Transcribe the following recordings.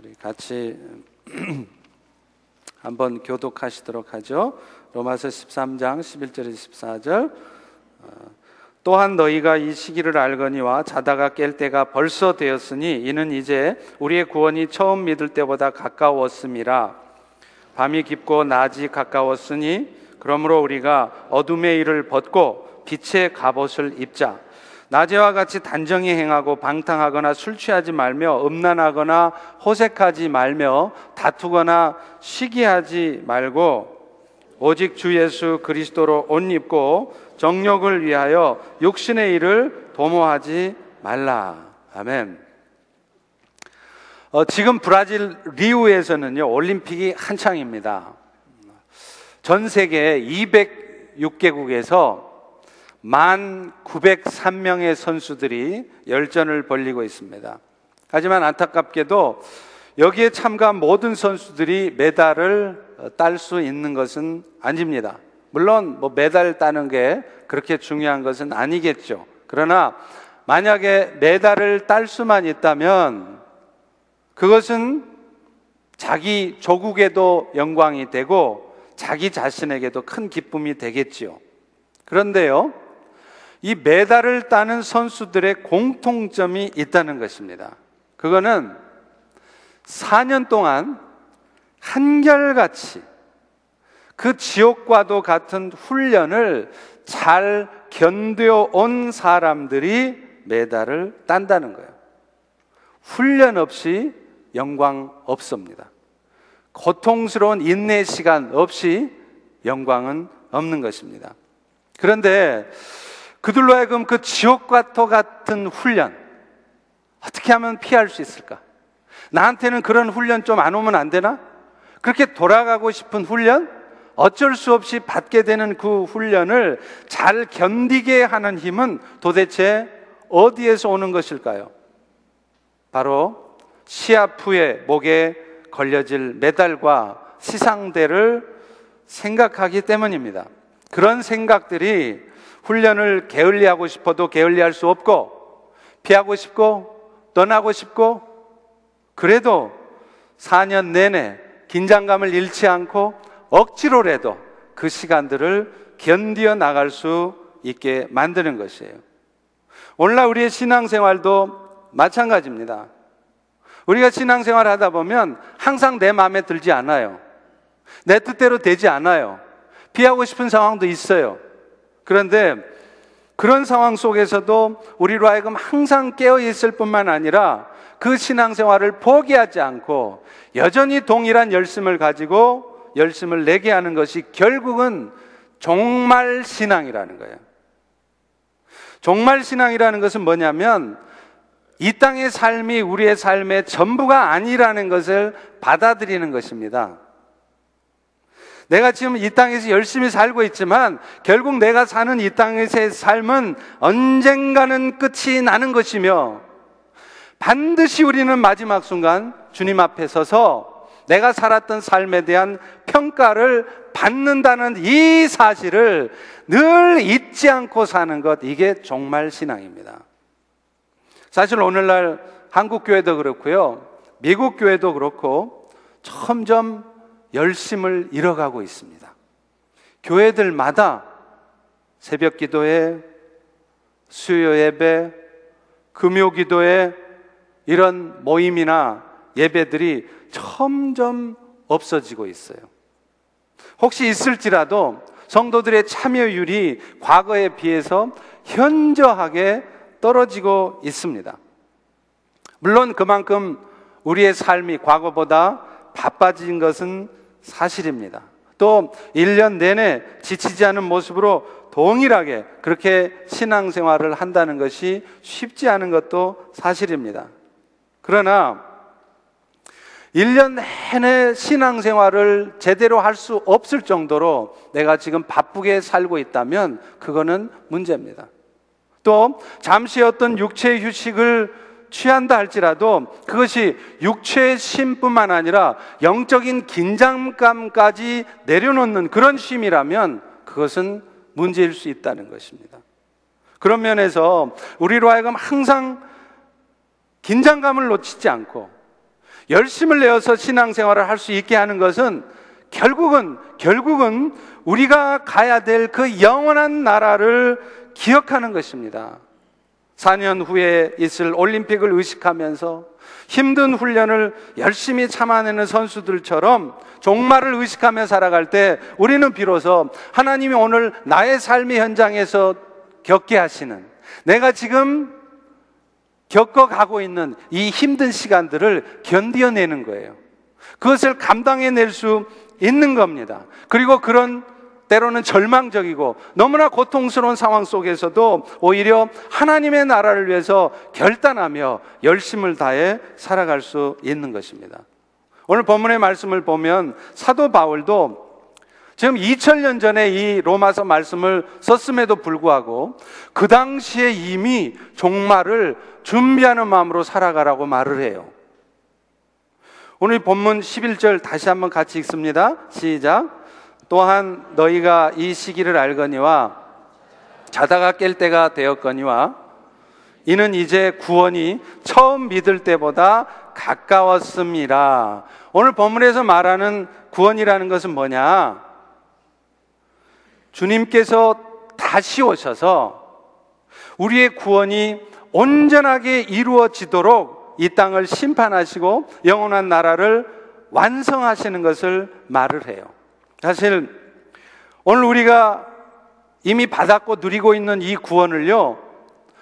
우리 같이 한번 교독하시도록 하죠. 로마서 13장 11절에서 14절. 또한 너희가 이 시기를 알거니와 자다가 깰 때가 벌써 되었으니 이는 이제 우리의 구원이 처음 믿을 때보다 가까웠음이라. 밤이 깊고 낮이 가까웠으니 그러므로 우리가 어둠의 일을 벗고 빛의 갑옷을 입자. 낮에와 같이 단정히 행하고 방탕하거나 술 취하지 말며 음란하거나 호색하지 말며 다투거나 시기하지 말고 오직 주 예수 그리스도로 옷 입고 정욕을 위하여 육신의 일을 도모하지 말라. 아멘. 지금 브라질 리우에서는요 올림픽이 한창입니다. 전 세계 206개국에서 1903명의 선수들이 열전을 벌이고 있습니다. 하지만 안타깝게도 여기에 참가한 모든 선수들이 메달을 딸 수 있는 것은 아닙니다. 물론 메달 따는 게 그렇게 중요한 것은 아니겠죠. 그러나 만약에 메달을 딸 수만 있다면 그것은 자기 조국에도 영광이 되고 자기 자신에게도 큰 기쁨이 되겠지요. 그런데요, 이 메달을 따는 선수들의 공통점이 있다는 것입니다. 그거는 4년 동안 한결같이 그 지옥과도 같은 훈련을 잘 견뎌온 사람들이 메달을 딴다는 거예요. 훈련 없이 영광 없습니다. 고통스러운 인내 시간 없이 영광은 없는 것입니다. 그런데 그들로 하여금 그 지옥과 같은 훈련 어떻게 하면 피할 수 있을까? 나한테는 그런 훈련 좀 안 오면 안 되나? 그렇게 돌아가고 싶은 훈련? 어쩔 수 없이 받게 되는 그 훈련을 잘 견디게 하는 힘은 도대체 어디에서 오는 것일까요? 바로 시합 후에 목에 걸려질 메달과 시상대를 생각하기 때문입니다. 그런 생각들이 훈련을 게을리하고 싶어도 게을리할 수 없고, 피하고 싶고 떠나고 싶고, 그래도 4년 내내 긴장감을 잃지 않고 억지로라도 그 시간들을 견디어 나갈 수 있게 만드는 것이에요. 오늘날 우리의 신앙생활도 마찬가지입니다. 우리가 신앙생활 하다 보면 항상 내 마음에 들지 않아요. 내 뜻대로 되지 않아요. 피하고 싶은 상황도 있어요. 그런데 그런 상황 속에서도 우리로 하여금 항상 깨어 있을 뿐만 아니라 그 신앙생활을 포기하지 않고 여전히 동일한 열심을 가지고 열심을 내게 하는 것이 결국은 종말신앙이라는 거예요. 종말신앙이라는 것은 뭐냐면 이 땅의 삶이 우리의 삶의 전부가 아니라는 것을 받아들이는 것입니다. 내가 지금 이 땅에서 열심히 살고 있지만 결국 내가 사는 이 땅에서의 삶은 언젠가는 끝이 나는 것이며 반드시 우리는 마지막 순간 주님 앞에 서서 내가 살았던 삶에 대한 평가를 받는다는 이 사실을 늘 잊지 않고 사는 것, 이게 종말신앙입니다. 사실 오늘날 한국 교회도 그렇고요, 미국 교회도 그렇고 점점 열심을 잃어가고 있습니다. 교회들마다 새벽 기도회, 수요 예배, 금요 기도회, 이런 모임이나 예배들이 점점 없어지고 있어요. 혹시 있을지라도 성도들의 참여율이 과거에 비해서 현저하게 떨어지고 있습니다. 물론 그만큼 우리의 삶이 과거보다 바빠진 것은 사실입니다. 또 1년 내내 지치지 않은 모습으로 동일하게 그렇게 신앙생활을 한다는 것이 쉽지 않은 것도 사실입니다. 그러나 1년 내내 신앙생활을 제대로 할 수 없을 정도로 내가 지금 바쁘게 살고 있다면 그거는 문제입니다. 또 잠시 어떤 육체의 휴식을 취한다 할지라도 그것이 육체의 쉼뿐만 아니라 영적인 긴장감까지 내려놓는 그런 쉼이라면 그것은 문제일 수 있다는 것입니다. 그런 면에서 우리로 하여금 항상 긴장감을 놓치지 않고 열심을 내어서 신앙생활을 할 수 있게 하는 것은 결국은 우리가 가야 될 그 영원한 나라를 기억하는 것입니다. 4년 후에 있을 올림픽을 의식하면서 힘든 훈련을 열심히 참아내는 선수들처럼 종말을 의식하며 살아갈 때 우리는 비로소 하나님이 오늘 나의 삶의 현장에서 겪게 하시는, 내가 지금 겪어가고 있는 이 힘든 시간들을 견뎌내는 거예요. 그것을 감당해낼 수 있는 겁니다. 그리고 그런 때로는 절망적이고 너무나 고통스러운 상황 속에서도 오히려 하나님의 나라를 위해서 결단하며 열심을 다해 살아갈 수 있는 것입니다. 오늘 본문의 말씀을 보면 사도 바울도 지금 2000년 전에 이 로마서 말씀을 썼음에도 불구하고 그 당시에 이미 종말을 준비하는 마음으로 살아가라고 말을 해요. 오늘 본문 11절 다시 한번 같이 읽습니다. 시작. 또한 너희가 이 시기를 알거니와 자다가 깰 때가 되었거니와 이는 이제 구원이 처음 믿을 때보다 가까웠음이라. 오늘 본문에서 말하는 구원이라는 것은 뭐냐? 주님께서 다시 오셔서 우리의 구원이 온전하게 이루어지도록 이 땅을 심판하시고 영원한 나라를 완성하시는 것을 말을 해요. 사실 오늘 우리가 이미 받았고 누리고 있는 이 구원을요,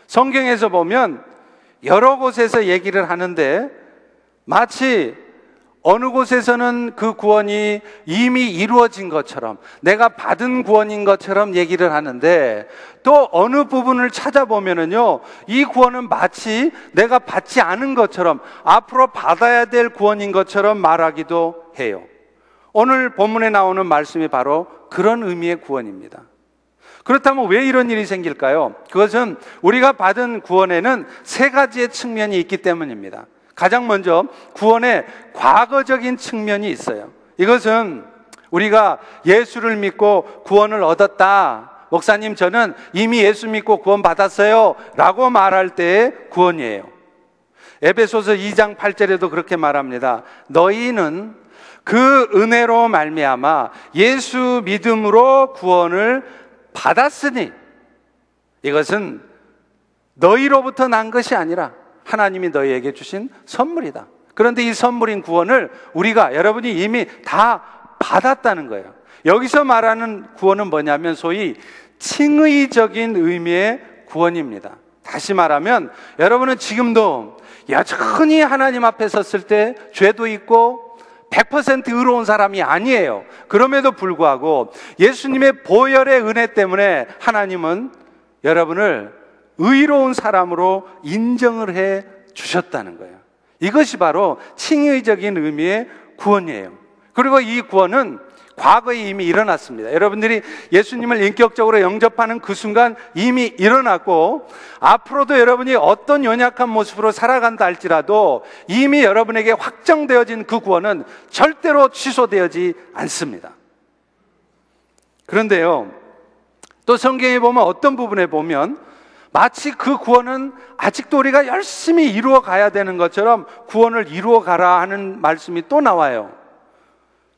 성경에서 보면 여러 곳에서 얘기를 하는데 마치 어느 곳에서는 그 구원이 이미 이루어진 것처럼, 내가 받은 구원인 것처럼 얘기를 하는데, 또 어느 부분을 찾아보면은요, 이 구원은 마치 내가 받지 않은 것처럼 앞으로 받아야 될 구원인 것처럼 말하기도 해요. 오늘 본문에 나오는 말씀이 바로 그런 의미의 구원입니다. 그렇다면 왜 이런 일이 생길까요? 그것은 우리가 받은 구원에는 세 가지의 측면이 있기 때문입니다. 가장 먼저 구원의 과거적인 측면이 있어요. 이것은 우리가 예수를 믿고 구원을 얻었다, 목사님 저는 이미 예수 믿고 구원 받았어요 라고 말할 때의 구원이에요. 에베소서 2장 8절에도 그렇게 말합니다. 너희는 그 은혜로 말미암아 예수 믿음으로 구원을 받았으니, 이것은 너희로부터 난 것이 아니라 하나님이 너희에게 주신 선물이다. 그런데 이 선물인 구원을 우리가, 여러분이 이미 다 받았다는 거예요. 여기서 말하는 구원은 뭐냐면 소위 칭의적인 의미의 구원입니다. 다시 말하면 여러분은 지금도 여전히 하나님 앞에 섰을 때 죄도 있고 100% 의로운 사람이 아니에요. 그럼에도 불구하고 예수님의 보혈의 은혜 때문에 하나님은 여러분을 의로운 사람으로 인정을 해 주셨다는 거예요. 이것이 바로 칭의적인 의미의 구원이에요. 그리고 이 구원은 과거에 이미 일어났습니다. 여러분들이 예수님을 인격적으로 영접하는 그 순간 이미 일어났고, 앞으로도 여러분이 어떤 연약한 모습으로 살아간다 할지라도 이미 여러분에게 확정되어진 그 구원은 절대로 취소되어지 않습니다. 그런데요, 또 성경에 보면 어떤 부분에 보면 마치 그 구원은 아직도 우리가 열심히 이루어 가야 되는 것처럼 구원을 이루어 가라 하는 말씀이 또 나와요.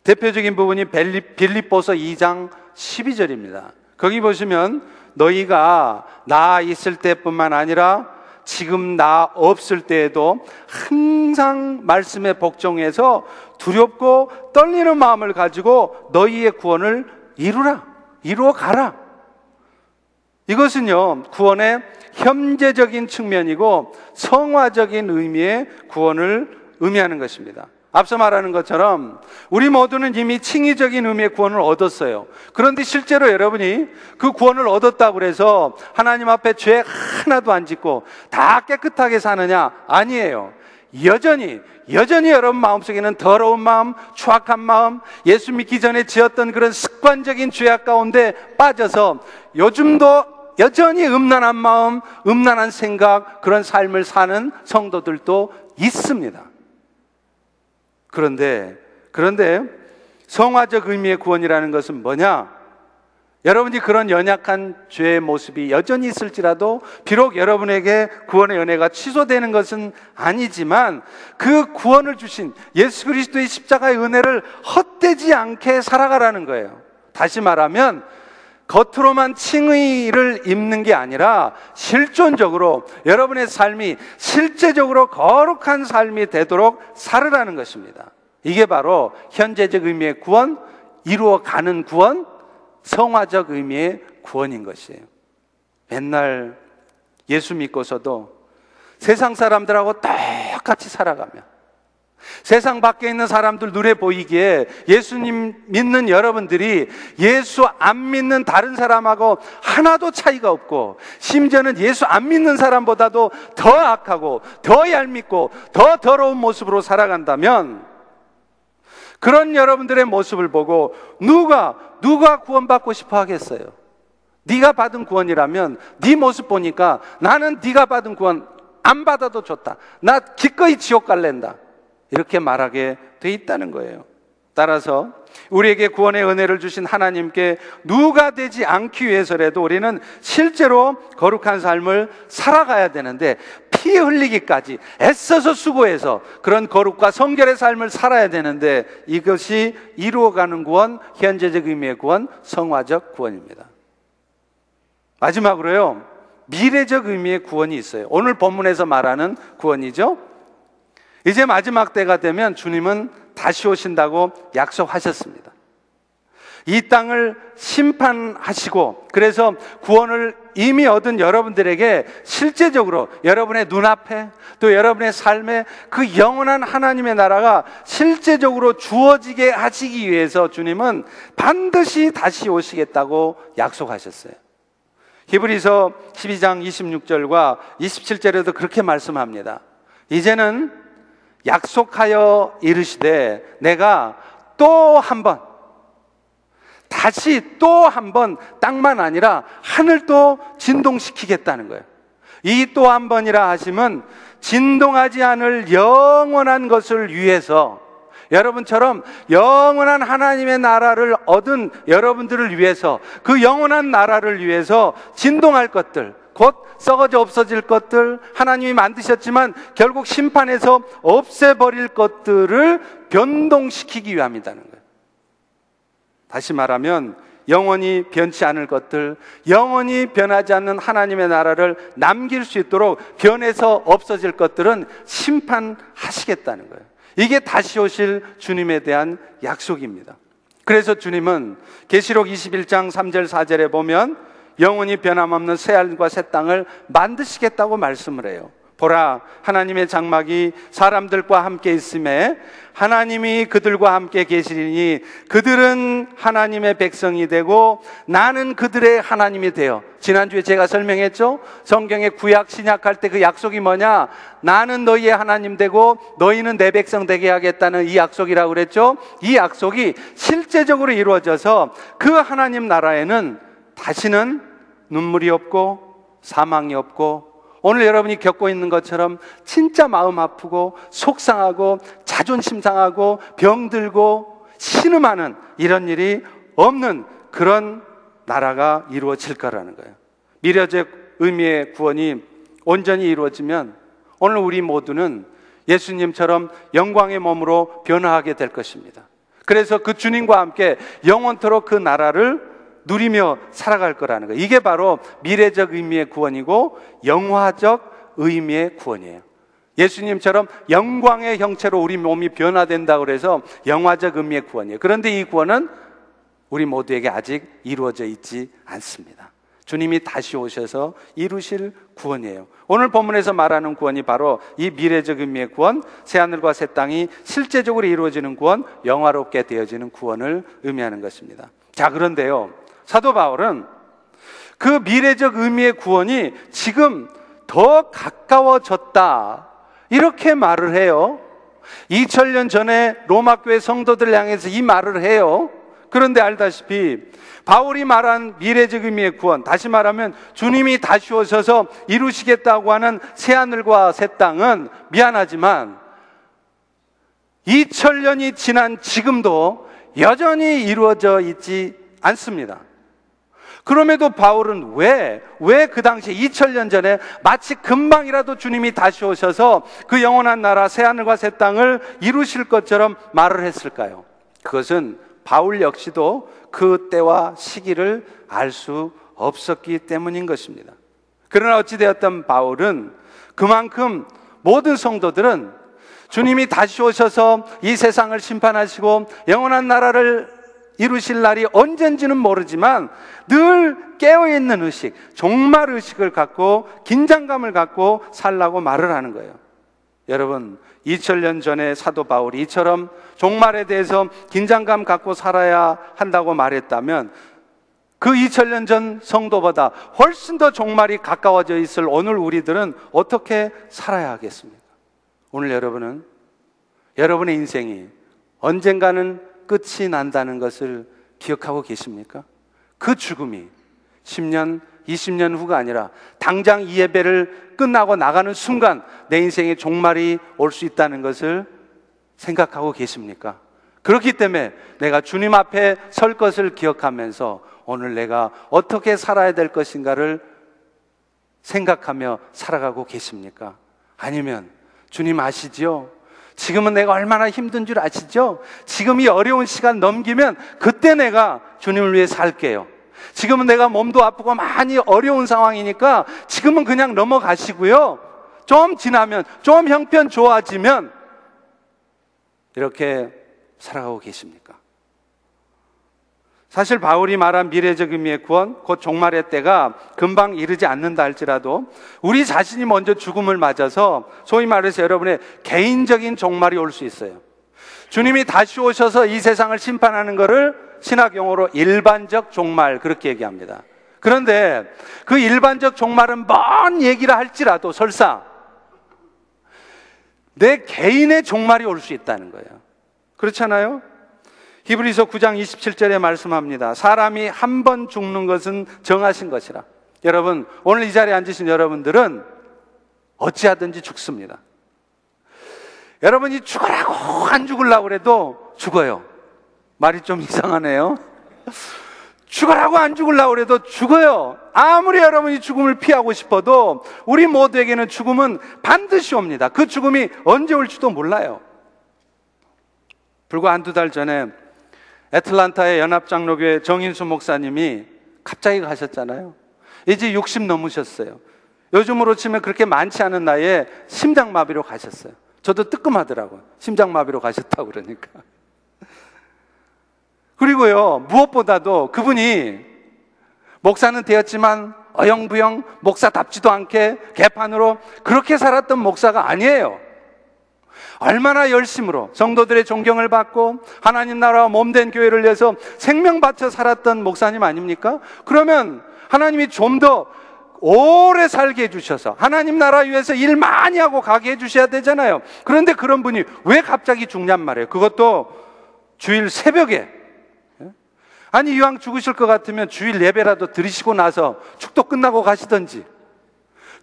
대표적인 부분이 빌립보서 2장 12절입니다. 거기 보시면 너희가 나 있을 때뿐만 아니라 지금 나 없을 때에도 항상 말씀에 복종해서 두렵고 떨리는 마음을 가지고 너희의 구원을 이루어 가라. 이것은요, 구원의 현재적인 측면이고 성화적인 의미의 구원을 의미하는 것입니다. 앞서 말하는 것처럼 우리 모두는 이미 칭의적인 의미의 구원을 얻었어요. 그런데 실제로 여러분이 그 구원을 얻었다고 해서 하나님 앞에 죄 하나도 안 짓고 다 깨끗하게 사느냐? 아니에요. 여전히 여러분 마음속에는 더러운 마음, 추악한 마음, 예수 믿기 전에 지었던 그런 습관적인 죄악 가운데 빠져서 요즘도 여전히 음란한 마음, 음란한 생각, 그런 삶을 사는 성도들도 있습니다. 그런데 성화적 의미의 구원이라는 것은 뭐냐? 여러분이 그런 연약한 죄의 모습이 여전히 있을지라도 비록 여러분에게 구원의 은혜가 취소되는 것은 아니지만 그 구원을 주신 예수 그리스도의 십자가의 은혜를 헛되지 않게 살아가라는 거예요. 다시 말하면 겉으로만 칭의를 입는 게 아니라 실존적으로 여러분의 삶이 실제적으로 거룩한 삶이 되도록 살으라는 것입니다. 이게 바로 현재적 의미의 구원, 이루어가는 구원, 성화적 의미의 구원인 것이에요. 맨날 예수 믿고서도 세상 사람들하고 똑같이 살아가며 세상 밖에 있는 사람들 눈에 보이기에 예수님 믿는 여러분들이 예수 안 믿는 다른 사람하고 하나도 차이가 없고 심지어는 예수 안 믿는 사람보다도 더 악하고 더 얄밉고 더 더러운 모습으로 살아간다면 그런 여러분들의 모습을 보고 누가 구원받고 싶어 하겠어요? 네가 받은 구원이라면 네 모습 보니까 나는 네가 받은 구원 안 받아도 좋다. 나 기꺼이 지옥 갈랜다. 이렇게 말하게 돼 있다는 거예요. 따라서 우리에게 구원의 은혜를 주신 하나님께 누가 되지 않기 위해서라도 우리는 실제로 거룩한 삶을 살아가야 되는데 피 흘리기까지 애써서 수고해서 그런 거룩과 성결의 삶을 살아야 되는데 이것이 이루어가는 구원, 현재적 의미의 구원, 성화적 구원입니다. 마지막으로요, 미래적 의미의 구원이 있어요. 오늘 본문에서 말하는 구원이죠. 이제 마지막 때가 되면 주님은 다시 오신다고 약속하셨습니다. 이 땅을 심판하시고 그래서 구원을 이미 얻은 여러분들에게 실제적으로 여러분의 눈앞에 또 여러분의 삶에 그 영원한 하나님의 나라가 실제적으로 주어지게 하시기 위해서 주님은 반드시 다시 오시겠다고 약속하셨어요. 히브리서 12장 26절과 27절에도 그렇게 말씀합니다. 이제는 약속하여 이르시되 내가 또 한 번 다시 또 한 번 땅만 아니라 하늘도 진동시키겠다는 거예요. 이 또 한 번이라 하시면 진동하지 않을 영원한 것을 위해서 여러분처럼 영원한 하나님의 나라를 얻은 여러분들을 위해서 그 영원한 나라를 위해서 진동할 것들 곧 썩어져 없어질 것들 하나님이 만드셨지만 결국 심판해서 없애버릴 것들을 변동시키기 위함이라는 거예요. 다시 말하면 영원히 변치 않을 것들 영원히 변하지 않는 하나님의 나라를 남길 수 있도록 변해서 없어질 것들은 심판하시겠다는 거예요. 이게 다시 오실 주님에 대한 약속입니다. 그래서 주님은 계시록 21장 3절 4절에 보면 영원히 변함없는 새하늘과 새 땅을 만드시겠다고 말씀을 해요. 보라, 하나님의 장막이 사람들과 함께 있음에 하나님이 그들과 함께 계시리니 그들은 하나님의 백성이 되고 나는 그들의 하나님이 되어. 지난주에 제가 설명했죠? 성경의 구약 신약할 때 그 약속이 뭐냐? 나는 너희의 하나님 되고 너희는 내 백성 되게 하겠다는 이 약속이라고 그랬죠? 이 약속이 실제적으로 이루어져서 그 하나님 나라에는 다시는 눈물이 없고 사망이 없고 오늘 여러분이 겪고 있는 것처럼 진짜 마음 아프고 속상하고 자존심 상하고 병들고 신음하는 이런 일이 없는 그런 나라가 이루어질 거라는 거예요. 미래적 의미의 구원이 온전히 이루어지면 오늘 우리 모두는 예수님처럼 영광의 몸으로 변화하게 될 것입니다. 그래서 그 주님과 함께 영원토록 그 나라를 누리며 살아갈 거라는 거예요. 이게 바로 미래적 의미의 구원이고 영화적 의미의 구원이에요. 예수님처럼 영광의 형체로 우리 몸이 변화된다고 해서 영화적 의미의 구원이에요. 그런데 이 구원은 우리 모두에게 아직 이루어져 있지 않습니다. 주님이 다시 오셔서 이루실 구원이에요. 오늘 본문에서 말하는 구원이 바로 이 미래적 의미의 구원, 새하늘과 새 땅이 실제적으로 이루어지는 구원, 영화롭게 되어지는 구원을 의미하는 것입니다. 자, 그런데요, 사도 바울은 그 미래적 의미의 구원이 지금 더 가까워졌다 이렇게 말을 해요. 2000년 전에 로마 교회 성도들 향해서 이 말을 해요. 그런데 알다시피 바울이 말한 미래적 의미의 구원, 다시 말하면 주님이 다시 오셔서 이루시겠다고 하는 새하늘과 새 땅은 미안하지만 2000년이 지난 지금도 여전히 이루어져 있지 않습니다. 그럼에도 바울은 왜 그 당시 2000년 전에 마치 금방이라도 주님이 다시 오셔서 그 영원한 나라 새하늘과 새 땅을 이루실 것처럼 말을 했을까요? 그것은 바울 역시도 그 때와 시기를 알 수 없었기 때문인 것입니다. 그러나 어찌되었든 바울은 그만큼 모든 성도들은 주님이 다시 오셔서 이 세상을 심판하시고 영원한 나라를 이루실 날이 언젠지는 모르지만 늘 깨어있는 의식, 종말 의식을 갖고 긴장감을 갖고 살라고 말을 하는 거예요. 여러분, 2000년 전에 사도 바울이 이처럼 종말에 대해서 긴장감 갖고 살아야 한다고 말했다면 그 2000년 전 성도보다 훨씬 더 종말이 가까워져 있을 오늘 우리들은 어떻게 살아야 하겠습니까? 오늘 여러분은 여러분의 인생이 언젠가는 끝이 난다는 것을 기억하고 계십니까? 그 죽음이 10년, 20년 후가 아니라 당장 이 예배를 끝나고 나가는 순간 내 인생의 종말이 올 수 있다는 것을 생각하고 계십니까? 그렇기 때문에 내가 주님 앞에 설 것을 기억하면서 오늘 내가 어떻게 살아야 될 것인가를 생각하며 살아가고 계십니까? 아니면 주님 아시죠? 지금은 내가 얼마나 힘든 줄 아시죠? 지금 이 어려운 시간 넘기면 그때 내가 주님을 위해 살게요. 지금은 내가 몸도 아프고 많이 어려운 상황이니까 지금은 그냥 넘어가시고요. 좀 지나면, 좀 형편 좋아지면 이렇게 살아가고 계십니까? 사실 바울이 말한 미래적 의미의 구원, 곧 종말의 때가 금방 이르지 않는다 할지라도 우리 자신이 먼저 죽음을 맞아서 소위 말해서 여러분의 개인적인 종말이 올 수 있어요. 주님이 다시 오셔서 이 세상을 심판하는 것을 신학 용어로 일반적 종말, 그렇게 얘기합니다. 그런데 그 일반적 종말은 먼 얘기라 할지라도 설사 내 개인의 종말이 올 수 있다는 거예요. 그렇잖아요? 히브리서 9장 27절에 말씀합니다. 사람이 한 번 죽는 것은 정하신 것이라. 여러분, 오늘 이 자리에 앉으신 여러분들은 어찌하든지 죽습니다. 여러분이 죽으라고 안 죽으려고 해도 죽어요. 말이 좀 이상하네요. 죽으라고 안 죽으려고 해도 죽어요. 아무리 여러분이 죽음을 피하고 싶어도 우리 모두에게는 죽음은 반드시 옵니다. 그 죽음이 언제 올지도 몰라요. 불과 한두 달 전에 애틀란타의 연합장로교회 정인수 목사님이 갑자기 가셨잖아요. 이제 60 넘으셨어요. 요즘으로 치면 그렇게 많지 않은 나이에 심장마비로 가셨어요. 저도 뜨끔하더라고요. 심장마비로 가셨다고 그러니까. 그리고요, 무엇보다도 그분이 목사는 되었지만 어영부영 목사답지도 않게 개판으로 그렇게 살았던 목사가 아니에요. 얼마나 열심으로 성도들의 존경을 받고 하나님 나라와 몸된 교회를 위해서 생명 바쳐 살았던 목사님 아닙니까? 그러면 하나님이 좀 더 오래 살게 해주셔서 하나님 나라 위해서 일 많이 하고 가게 해주셔야 되잖아요. 그런데 그런 분이 왜 갑자기 죽냔 말이에요. 그것도 주일 새벽에. 아니, 이왕 죽으실 것 같으면 주일 예배라도 드리시고 나서 축도 끝나고 가시던지,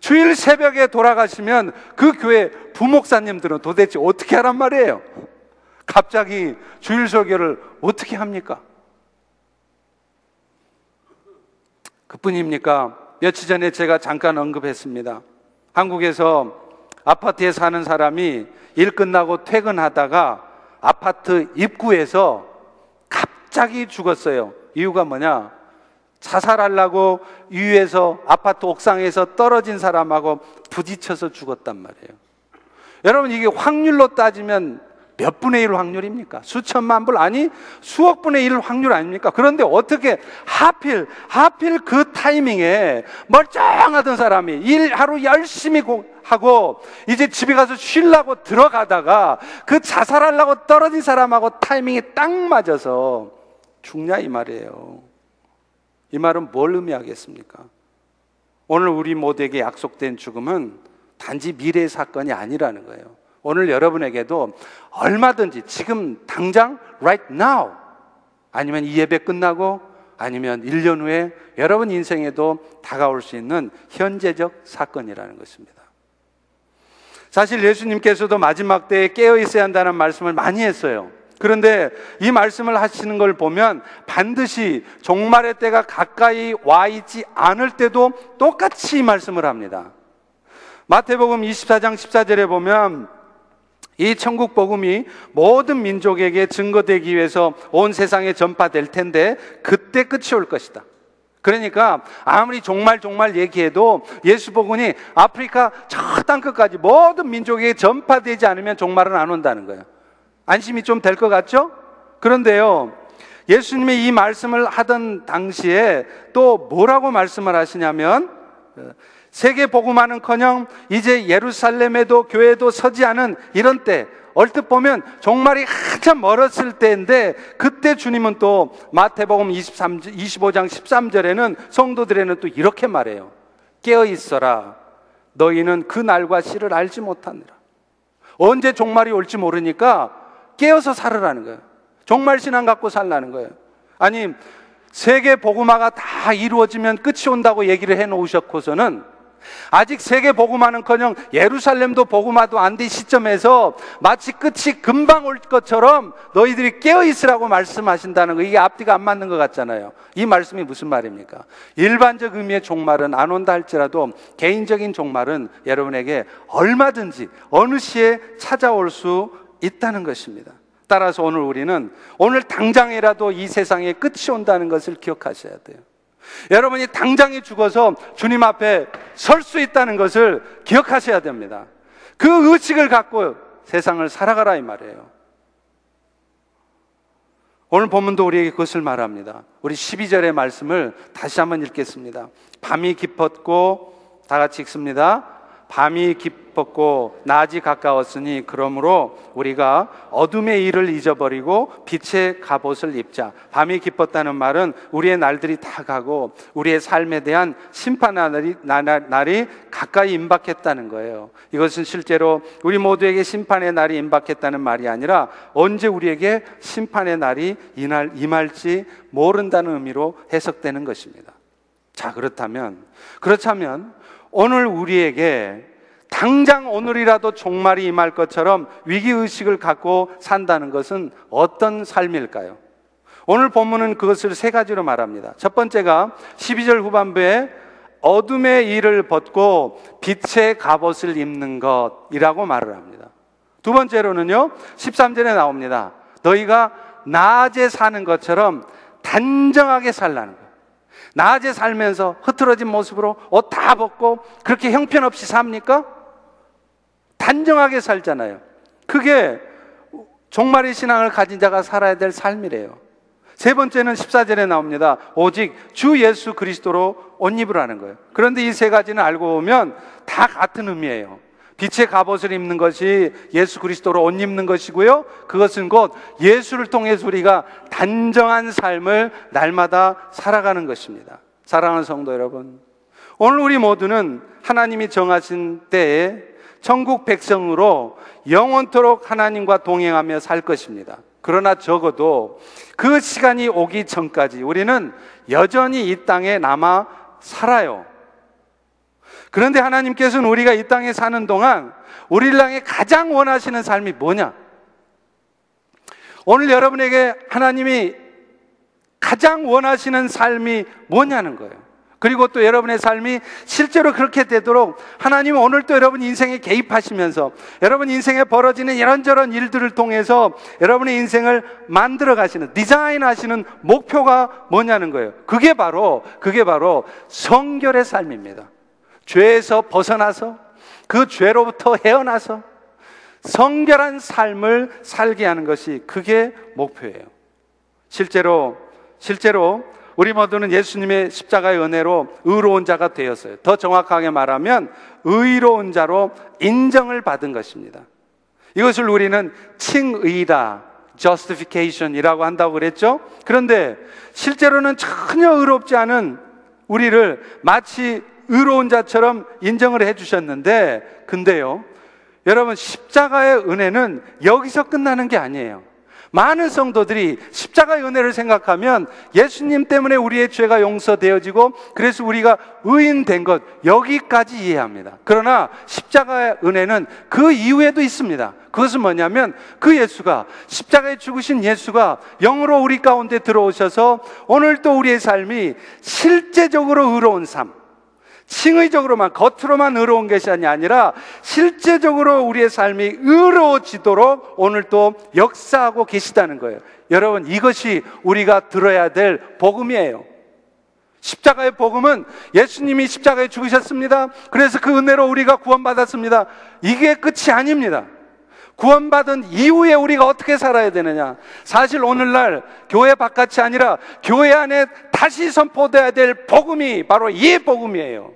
주일 새벽에 돌아가시면 그 교회 부목사님들은 도대체 어떻게 하란 말이에요? 갑자기 주일 설교를 어떻게 합니까? 그뿐입니까? 며칠 전에 제가 잠깐 언급했습니다. 한국에서 아파트에 사는 사람이 일 끝나고 퇴근하다가 아파트 입구에서 갑자기 죽었어요. 이유가 뭐냐? 자살하려고 위에서 아파트 옥상에서 떨어진 사람하고 부딪혀서 죽었단 말이에요. 여러분, 이게 확률로 따지면 몇 분의 1 확률입니까? 수천만 불, 아니 수억 분의 1 확률 아닙니까? 그런데 어떻게 하필 그 타이밍에 멀쩡하던 사람이 일 하루 열심히 하고 이제 집에 가서 쉬려고 들어가다가 그 자살하려고 떨어진 사람하고 타이밍이 딱 맞아서 죽냐 이 말이에요. 이 말은 뭘 의미하겠습니까? 오늘 우리 모두에게 약속된 죽음은 단지 미래의 사건이 아니라는 거예요. 오늘 여러분에게도 얼마든지 지금 당장 right now, 아니면 이 예배 끝나고, 아니면 1년 후에 여러분 인생에도 다가올 수 있는 현재적 사건이라는 것입니다. 사실 예수님께서도 마지막 때에 깨어 있어야 한다는 말씀을 많이 했어요. 그런데 이 말씀을 하시는 걸 보면 반드시 종말의 때가 가까이 와 있지 않을 때도 똑같이 이 말씀을 합니다. 마태복음 24장 14절에 보면 이 천국 복음이 모든 민족에게 증거되기 위해서 온 세상에 전파될 텐데 그때 끝이 올 것이다. 그러니까 아무리 종말 얘기해도 예수 복음이 아프리카 저 땅끝까지 모든 민족에게 전파되지 않으면 종말은 안 온다는 거예요. 안심이 좀 될 것 같죠? 그런데요, 예수님이 이 말씀을 하던 당시에 또 뭐라고 말씀을 하시냐면 세계 복음화는커녕 이제 예루살렘에도 교회도 서지 않은 이런 때, 얼뜻 보면 종말이 한참 멀었을 때인데 그때 주님은 또 마태복음 25장 13절에는 성도들에는 또 이렇게 말해요. 깨어 있어라. 너희는 그 날과 시를 알지 못하느라. 언제 종말이 올지 모르니까 깨어서 살으라는 거예요. 종말 신앙 갖고 살라는 거예요. 아니, 세계 복음화가 다 이루어지면 끝이 온다고 얘기를 해놓으셨고서는 아직 세계 복음화는커녕 예루살렘도 복음화도 안 된 시점에서 마치 끝이 금방 올 것처럼 너희들이 깨어 있으라고 말씀하신다는 거, 이게 앞뒤가 안 맞는 것 같잖아요. 이 말씀이 무슨 말입니까? 일반적 의미의 종말은 안 온다 할지라도 개인적인 종말은 여러분에게 얼마든지 어느 시에 찾아올 수 있다는 것입니다. 따라서 오늘 당장이라도 이 세상에 끝이 온다는 것을 기억하셔야 돼요. 여러분이 당장에 죽어서 주님 앞에 설 수 있다는 것을 기억하셔야 됩니다. 그 의식을 갖고 세상을 살아가라 이 말이에요. 오늘 본문도 우리에게 그것을 말합니다. 우리 12절의 말씀을 다시 한번 읽겠습니다. 밤이 깊었고, 다 같이 읽습니다. 밤이 깊었고 낮이 가까웠으니 그러므로 우리가 어둠의 일을 잊어버리고 빛의 갑옷을 입자. 밤이 깊었다는 말은 우리의 날들이 다 가고 우리의 삶에 대한 심판의 날이 가까이 임박했다는 거예요. 이것은 실제로 우리 모두에게 심판의 날이 임박했다는 말이 아니라 언제 우리에게 심판의 날이 임할지 모른다는 의미로 해석되는 것입니다. 자, 그렇다면 오늘 우리에게 당장 오늘이라도 종말이 임할 것처럼 위기의식을 갖고 산다는 것은 어떤 삶일까요? 오늘 본문은 그것을 세 가지로 말합니다. 첫 번째가 12절 후반부에 어둠의 일을 벗고 빛의 갑옷을 입는 것이라고 말을 합니다. 두 번째로는요, 13절에 나옵니다. 너희가 낮에 사는 것처럼 단정하게 살라는 거예요. 낮에 살면서 흐트러진 모습으로 옷 다 벗고 그렇게 형편없이 삽니까? 단정하게 살잖아요. 그게 종말의 신앙을 가진 자가 살아야 될 삶이래요. 세 번째는 14절에 나옵니다. 오직 주 예수 그리스도로 옷 입으라는 거예요. 그런데 이 세 가지는 알고 보면 다 같은 의미예요. 빛의 갑옷을 입는 것이 예수 그리스도로 옷 입는 것이고요, 그것은 곧 예수를 통해서 우리가 단정한 삶을 날마다 살아가는 것입니다. 사랑하는 성도 여러분, 오늘 우리 모두는 하나님이 정하신 때에 천국 백성으로 영원토록 하나님과 동행하며 살 것입니다. 그러나 적어도 그 시간이 오기 전까지 우리는 여전히 이 땅에 남아 살아요. 그런데 하나님께서는 우리가 이 땅에 사는 동안 우리를 향해 가장 원하시는 삶이 뭐냐? 오늘 여러분에게 하나님이 가장 원하시는 삶이 뭐냐는 거예요. 그리고 또 여러분의 삶이 실제로 그렇게 되도록 하나님은 오늘 또 여러분 인생에 개입하시면서 여러분 인생에 벌어지는 이런저런 일들을 통해서 여러분의 인생을 만들어 가시는, 디자인하시는 목표가 뭐냐는 거예요. 그게 바로 성결의 삶입니다. 죄에서 벗어나서 그 죄로부터 헤어나서 성결한 삶을 살게 하는 것이 그게 목표예요. 실제로 우리 모두는 예수님의 십자가의 은혜로 의로운 자가 되었어요. 더 정확하게 말하면 의로운 자로 인정을 받은 것입니다. 이것을 우리는 칭의다, justification이라고 한다고 그랬죠. 그런데 실제로는 전혀 의롭지 않은 우리를 마치 의로운 자처럼 인정을 해주셨는데, 근데요, 여러분, 십자가의 은혜는 여기서 끝나는 게 아니에요. 많은 성도들이 십자가의 은혜를 생각하면 예수님 때문에 우리의 죄가 용서되어지고 그래서 우리가 의인된 것, 여기까지 이해합니다. 그러나 십자가의 은혜는 그 이후에도 있습니다. 그것은 뭐냐면 그 예수가, 십자가에 죽으신 예수가 영으로 우리 가운데 들어오셔서 오늘 또 우리의 삶이 실제적으로 의로운 삶, 칭의적으로만, 겉으로만 의로운 것이 아니라 실제적으로 우리의 삶이 의로워지도록 오늘 또 역사하고 계시다는 거예요. 여러분, 이것이 우리가 들어야 될 복음이에요. 십자가의 복음은 예수님이 십자가에 죽으셨습니다. 그래서 그 은혜로 우리가 구원받았습니다. 이게 끝이 아닙니다. 구원받은 이후에 우리가 어떻게 살아야 되느냐? 사실 오늘날 교회 바깥이 아니라 교회 안에 다시 선포되어야 될 복음이 바로 이 복음이에요.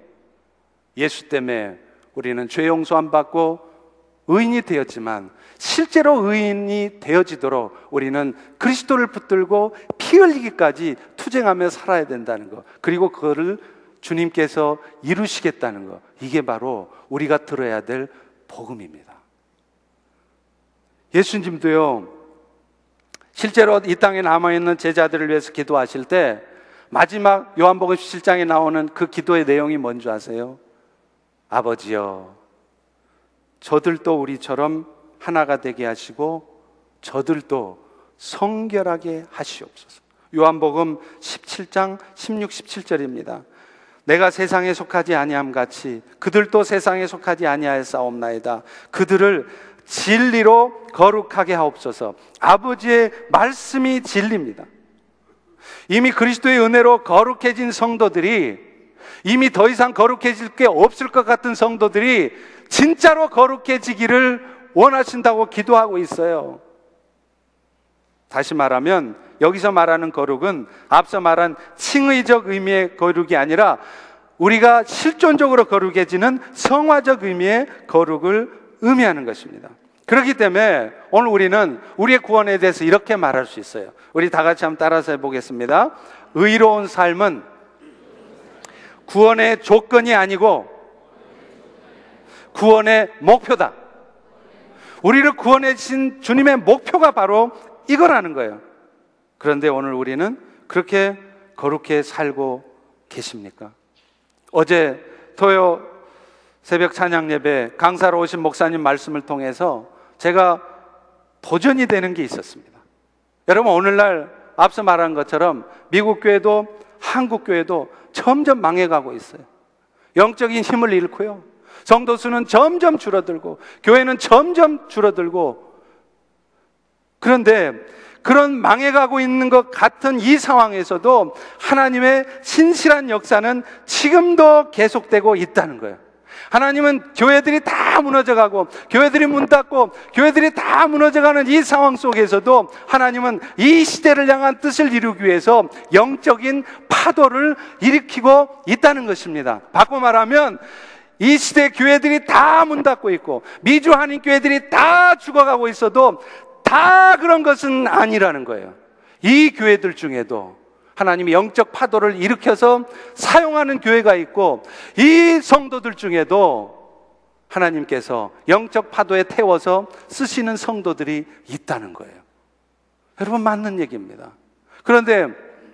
예수 때문에 우리는 죄 용서 안 받고 의인이 되었지만 실제로 의인이 되어지도록 우리는 그리스도를 붙들고 피 흘리기까지 투쟁하며 살아야 된다는 것, 그리고 그거를 주님께서 이루시겠다는 것, 이게 바로 우리가 들어야 될 복음입니다. 예수님도요, 실제로 이 땅에 남아있는 제자들을 위해서 기도하실 때 마지막 요한복음 17장에 나오는 그 기도의 내용이 뭔지 아세요? 아버지여, 저들도 우리처럼 하나가 되게 하시고 저들도 성결하게 하시옵소서. 요한복음 17장 16, 17절입니다. 내가 세상에 속하지 아니함 같이 그들도 세상에 속하지 아니하였사옵나이다. 그들을 진리로 거룩하게 하옵소서. 아버지의 말씀이 진리입니다. 이미 그리스도의 은혜로 거룩해진 성도들이, 이미 더 이상 거룩해질 게 없을 것 같은 성도들이 진짜로 거룩해지기를 원하신다고 기도하고 있어요. 다시 말하면 여기서 말하는 거룩은 앞서 말한 칭의적 의미의 거룩이 아니라 우리가 실존적으로 거룩해지는 성화적 의미의 거룩을 의미하는 것입니다. 그렇기 때문에 오늘 우리는 우리의 구원에 대해서 이렇게 말할 수 있어요. 우리 다 같이 한번 따라서 해보겠습니다. 의로운 삶은 구원의 조건이 아니고 구원의 목표다. 우리를 구원해 주신 주님의 목표가 바로 이거라는 거예요. 그런데 오늘 우리는 그렇게 거룩해 살고 계십니까? 어제 토요 새벽 찬양 예배 강사로 오신 목사님 말씀을 통해서 제가 도전이 되는 게 있었습니다. 여러분, 오늘날 앞서 말한 것처럼 미국 교회도 한국 교회도 점점 망해가고 있어요. 영적인 힘을 잃고요, 성도 수는 점점 줄어들고 교회는 점점 줄어들고, 그런데 그런 망해가고 있는 것 같은 이 상황에서도 하나님의 신실한 역사는 지금도 계속되고 있다는 거예요. 하나님은 교회들이 다 무너져가고 교회들이 문 닫고 교회들이 다 무너져가는 이 상황 속에서도 하나님은 이 시대를 향한 뜻을 이루기 위해서 영적인 파도를 일으키고 있다는 것입니다. 바꿔 말하면 이 시대 교회들이 다 문 닫고 있고 미주 한인 교회들이 다 죽어가고 있어도 다 그런 것은 아니라는 거예요. 이 교회들 중에도 하나님이 영적 파도를 일으켜서 사용하는 교회가 있고, 이 성도들 중에도 하나님께서 영적 파도에 태워서 쓰시는 성도들이 있다는 거예요. 여러분, 맞는 얘기입니다. 그런데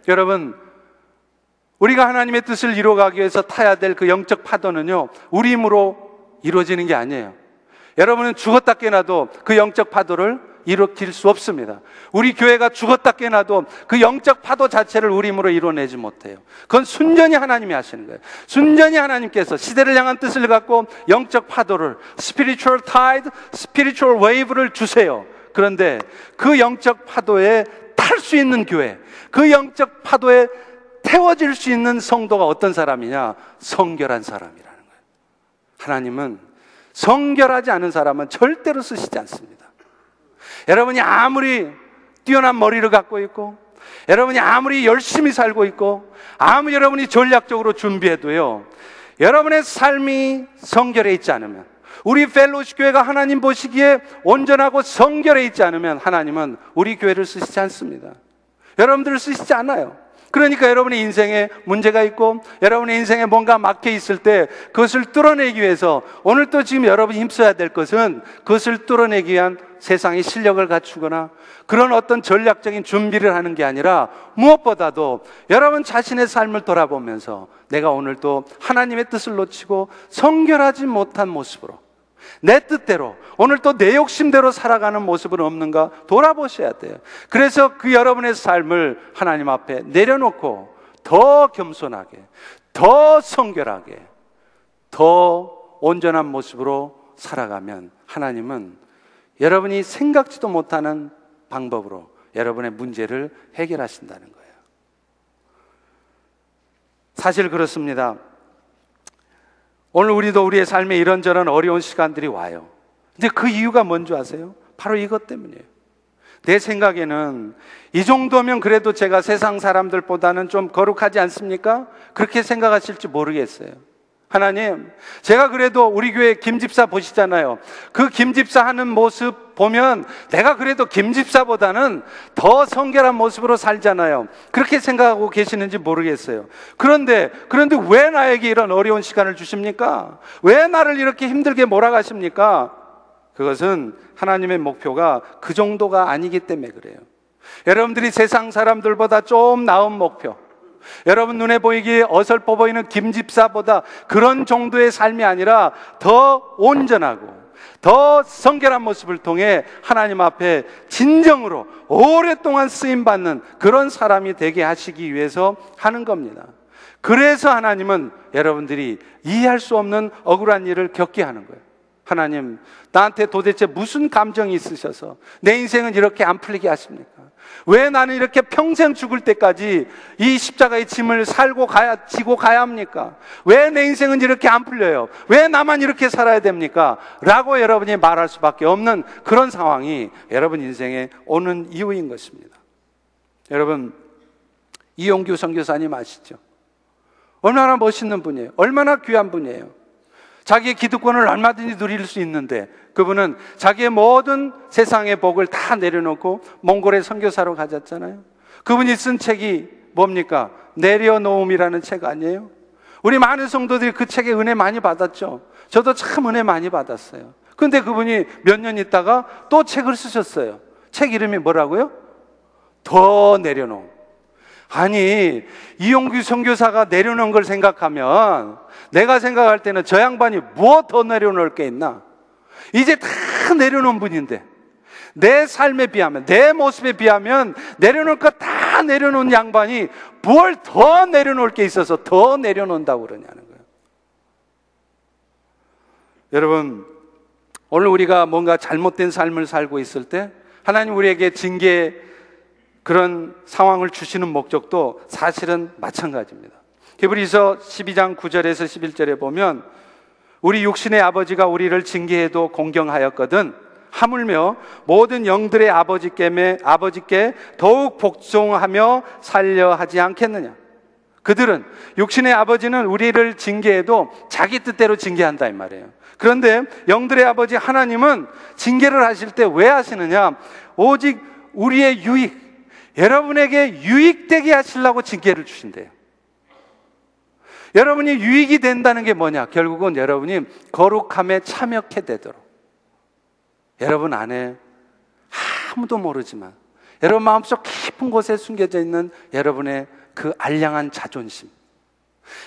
여러분, 우리가 하나님의 뜻을 이루어가기 위해서 타야 될 그 영적 파도는요, 우리 힘으로 이루어지는 게 아니에요. 여러분은 죽었다 깨나도 그 영적 파도를 일으킬 수 없습니다. 우리 교회가 죽었다 깨나도 그 영적 파도 자체를 우리 힘으로 이뤄내지 못해요. 그건 순전히 하나님이 하시는 거예요. 순전히 하나님께서 시대를 향한 뜻을 갖고 영적 파도를, spiritual tide, spiritual wave를 주세요. 그런데 그 영적 파도에 탈 수 있는 교회, 그 영적 파도에 태워질 수 있는 성도가 어떤 사람이냐? 성결한 사람이라는 거예요. 하나님은 성결하지 않은 사람은 절대로 쓰시지 않습니다. 여러분이 아무리 뛰어난 머리를 갖고 있고, 여러분이 아무리 열심히 살고 있고, 아무리 여러분이 전략적으로 준비해도요, 여러분의 삶이 성결해 있지 않으면, 우리 펠로십 교회가 하나님 보시기에 온전하고 성결해 있지 않으면 하나님은 우리 교회를 쓰시지 않습니다. 여러분들을 쓰시지 않아요. 그러니까 여러분의 인생에 문제가 있고 여러분의 인생에 뭔가 막혀 있을 때 그것을 뚫어내기 위해서 오늘 또 지금 여러분이 힘써야 될 것은 그것을 뚫어내기 위한 세상의 실력을 갖추거나 그런 어떤 전략적인 준비를 하는 게 아니라 무엇보다도 여러분 자신의 삶을 돌아보면서 내가 오늘 또 하나님의 뜻을 놓치고 성결하지 못한 모습으로 내 뜻대로 오늘 또 내 욕심대로 살아가는 모습은 없는가 돌아보셔야 돼요. 그래서 그 여러분의 삶을 하나님 앞에 내려놓고 더 겸손하게, 더 성결하게, 더 온전한 모습으로 살아가면 하나님은 여러분이 생각지도 못하는 방법으로 여러분의 문제를 해결하신다는 거예요. 사실 그렇습니다. 오늘 우리도 우리의 삶에 이런저런 어려운 시간들이 와요. 근데 그 이유가 뭔지 아세요? 바로 이것 때문이에요. 내 생각에는 이 정도면 그래도 제가 세상 사람들보다는 좀 거룩하지 않습니까? 그렇게 생각하실지 모르겠어요. 하나님, 제가 그래도 우리 교회 김집사 보시잖아요. 그 김집사 하는 모습 보면 내가 그래도 김집사보다는 더 성결한 모습으로 살잖아요. 그렇게 생각하고 계시는지 모르겠어요. 그런데 왜 나에게 이런 어려운 시간을 주십니까? 왜 나를 이렇게 힘들게 몰아가십니까? 그것은 하나님의 목표가 그 정도가 아니기 때문에 그래요. 여러분들이 세상 사람들보다 좀 나은 목표, 여러분 눈에 보이기에 어설퍼 보이는 김집사보다 그런 정도의 삶이 아니라 더 온전하고 더 성결한 모습을 통해 하나님 앞에 진정으로 오랫동안 쓰임받는 그런 사람이 되게 하시기 위해서 하는 겁니다. 그래서 하나님은 여러분들이 이해할 수 없는 억울한 일을 겪게 하는 거예요. 하나님, 나한테 도대체 무슨 감정이 있으셔서 내 인생은 이렇게 안 풀리게 하십니까? 왜 나는 이렇게 평생 죽을 때까지 이 십자가의 짐을 지고 가야 합니까? 왜 내 인생은 이렇게 안 풀려요? 왜 나만 이렇게 살아야 됩니까? 라고 여러분이 말할 수밖에 없는 그런 상황이 여러분 인생에 오는 이유인 것입니다. 여러분, 이용규 선교사님 아시죠? 얼마나 멋있는 분이에요. 얼마나 귀한 분이에요. 자기의 기득권을 얼마든지 누릴 수 있는데 그분은 자기의 모든 세상의 복을 다 내려놓고 몽골에 선교사로 가졌잖아요. 그분이 쓴 책이 뭡니까? 내려놓음이라는 책 아니에요? 우리 많은 성도들이 그 책에 은혜 많이 받았죠. 저도 참 은혜 많이 받았어요. 그런데 그분이 몇 년 있다가 또 책을 쓰셨어요. 책 이름이 뭐라고요? 더 내려놓음. 아니, 이용규 선교사가 내려놓은 걸 생각하면 내가 생각할 때는 저 양반이 뭐 더 내려놓을 게 있나? 이제 다 내려놓은 분인데 내 삶에 비하면, 내 모습에 비하면 내려놓을 거 다 내려놓은 양반이 뭘 더 내려놓을 게 있어서 더 내려놓는다고 그러냐는 거예요. 여러분, 오늘 우리가 뭔가 잘못된 삶을 살고 있을 때 하나님 우리에게 징계 그런 상황을 주시는 목적도 사실은 마찬가지입니다. 히브리서 12장 9절에서 11절에 보면 우리 육신의 아버지가 우리를 징계해도 공경하였거든 하물며 모든 영들의 아버지께 더욱 복종하며 살려 하지 않겠느냐. 그들은 육신의 아버지는 우리를 징계해도 자기 뜻대로 징계한다 이 말이에요. 그런데 영들의 아버지 하나님은 징계를 하실 때 왜 하시느냐? 오직 우리의 유익, 여러분에게 유익되게 하시려고 징계를 주신대요. 여러분이 유익이 된다는 게 뭐냐? 결국은 여러분이 거룩함에 참여케 되도록 여러분 안에 아무도 모르지만 여러분 마음속 깊은 곳에 숨겨져 있는 여러분의 그 알량한 자존심,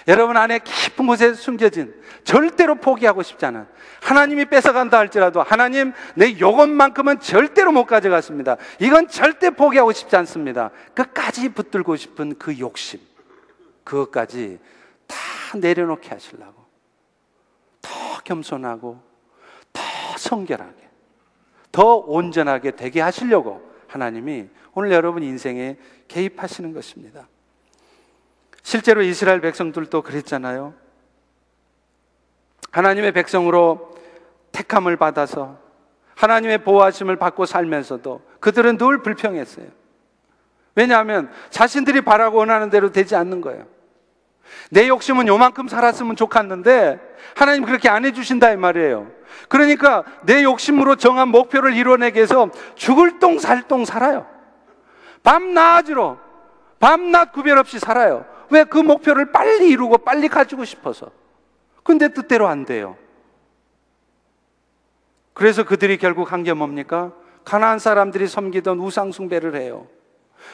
여러분 안에 깊은 곳에 숨겨진 절대로 포기하고 싶지 않은, 하나님이 뺏어간다 할지라도 하나님 내 이것만큼은 절대로 못 가져갔습니다, 이건 절대 포기하고 싶지 않습니다, 끝까지 붙들고 싶은 그 욕심, 그것까지 다 내려놓게 하시려고 더 겸손하고 더 성결하게 더 온전하게 되게 하시려고 하나님이 오늘 여러분 인생에 개입하시는 것입니다. 실제로 이스라엘 백성들도 그랬잖아요. 하나님의 백성으로 택함을 받아서 하나님의 보호하심을 받고 살면서도 그들은 늘 불평했어요. 왜냐하면 자신들이 바라고 원하는 대로 되지 않는 거예요. 내 욕심은 요만큼 살았으면 좋겠는데 하나님 그렇게 안 해주신다 이 말이에요. 그러니까 내 욕심으로 정한 목표를 이뤄내기 위해서 죽을 똥 살 똥 살아요. 밤낮으로 밤낮 구별 없이 살아요. 왜? 그 목표를 빨리 이루고 빨리 가지고 싶어서. 근데 뜻대로 안 돼요. 그래서 그들이 결국 한 게 뭡니까? 가나안 사람들이 섬기던 우상 숭배를 해요.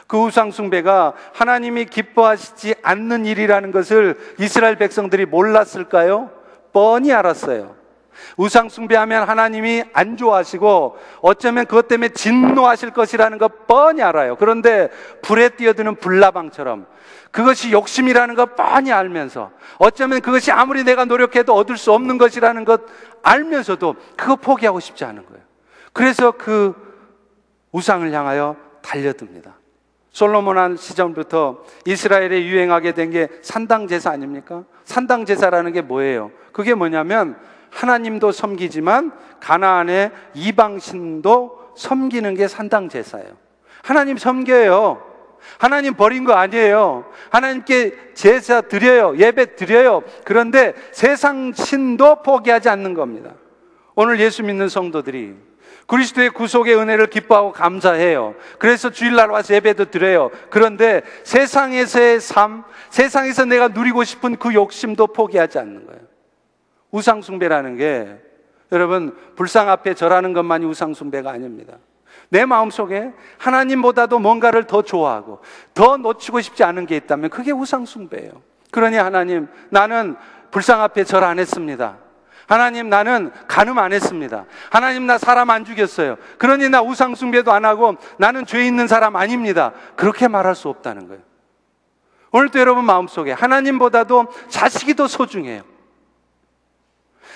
그 우상 숭배가 하나님이 기뻐하시지 않는 일이라는 것을 이스라엘 백성들이 몰랐을까요? 뻔히 알았어요. 우상 숭배하면 하나님이 안 좋아하시고 어쩌면 그것 때문에 진노하실 것이라는 거 뻔히 알아요. 그런데 불에 뛰어드는 불나방처럼 그것이 욕심이라는 거 뻔히 알면서 어쩌면 그것이 아무리 내가 노력해도 얻을 수 없는 것이라는 것 알면서도 그거 포기하고 싶지 않은 거예요. 그래서 그 우상을 향하여 달려듭니다. 솔로몬 한 시절부터 이스라엘에 유행하게 된 게 산당제사 아닙니까? 산당제사라는 게 뭐예요? 그게 뭐냐면 하나님도 섬기지만 가나안의 이방신도 섬기는 게 산당제사예요. 하나님 섬겨요. 하나님 버린 거 아니에요. 하나님께 제사 드려요. 예배 드려요. 그런데 세상 신도 포기하지 않는 겁니다. 오늘 예수 믿는 성도들이 그리스도의 구속의 은혜를 기뻐하고 감사해요. 그래서 주일날 와서 예배도 드려요. 그런데 세상에서의 삶, 세상에서 내가 누리고 싶은 그 욕심도 포기하지 않는 거예요. 우상숭배라는 게 여러분 불상 앞에 절하는 것만이 우상숭배가 아닙니다. 내 마음속에 하나님보다도 뭔가를 더 좋아하고 더 놓치고 싶지 않은 게 있다면 그게 우상숭배예요. 그러니 하나님, 나는 불상 앞에 절 안 했습니다. 하나님, 나는 간음 안 했습니다. 하나님, 나 사람 안 죽였어요. 그러니 나 우상숭배도 안 하고 나는 죄 있는 사람 아닙니다. 그렇게 말할 수 없다는 거예요. 오늘도 여러분 마음속에 하나님보다도 자식이 더 소중해요.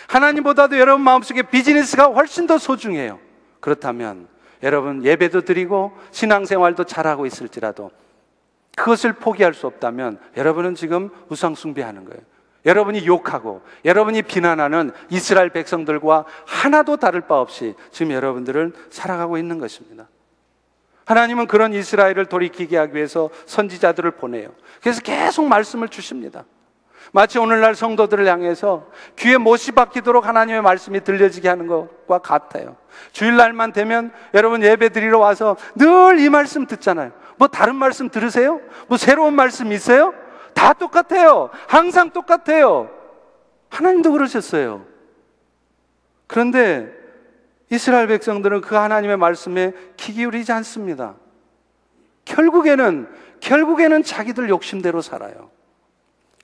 하나님보다도 여러분 마음속에 비즈니스가 훨씬 더 소중해요. 그렇다면 여러분 예배도 드리고 신앙생활도 잘하고 있을지라도 그것을 포기할 수 없다면 여러분은 지금 우상숭배하는 거예요. 여러분이 욕하고 여러분이 비난하는 이스라엘 백성들과 하나도 다를 바 없이 지금 여러분들은 살아가고 있는 것입니다. 하나님은 그런 이스라엘을 돌이키게 하기 위해서 선지자들을 보내요. 그래서 계속 말씀을 주십니다. 마치 오늘날 성도들을 향해서 귀에 못이 박히도록 하나님의 말씀이 들려지게 하는 것과 같아요. 주일날만 되면 여러분 예배 드리러 와서 늘 이 말씀 듣잖아요. 뭐 다른 말씀 들으세요? 뭐 새로운 말씀 있어요? 다 똑같아요. 항상 똑같아요. 하나님도 그러셨어요. 그런데 이스라엘 백성들은 그 하나님의 말씀에 귀 기울이지 않습니다. 결국에는 자기들 욕심대로 살아요.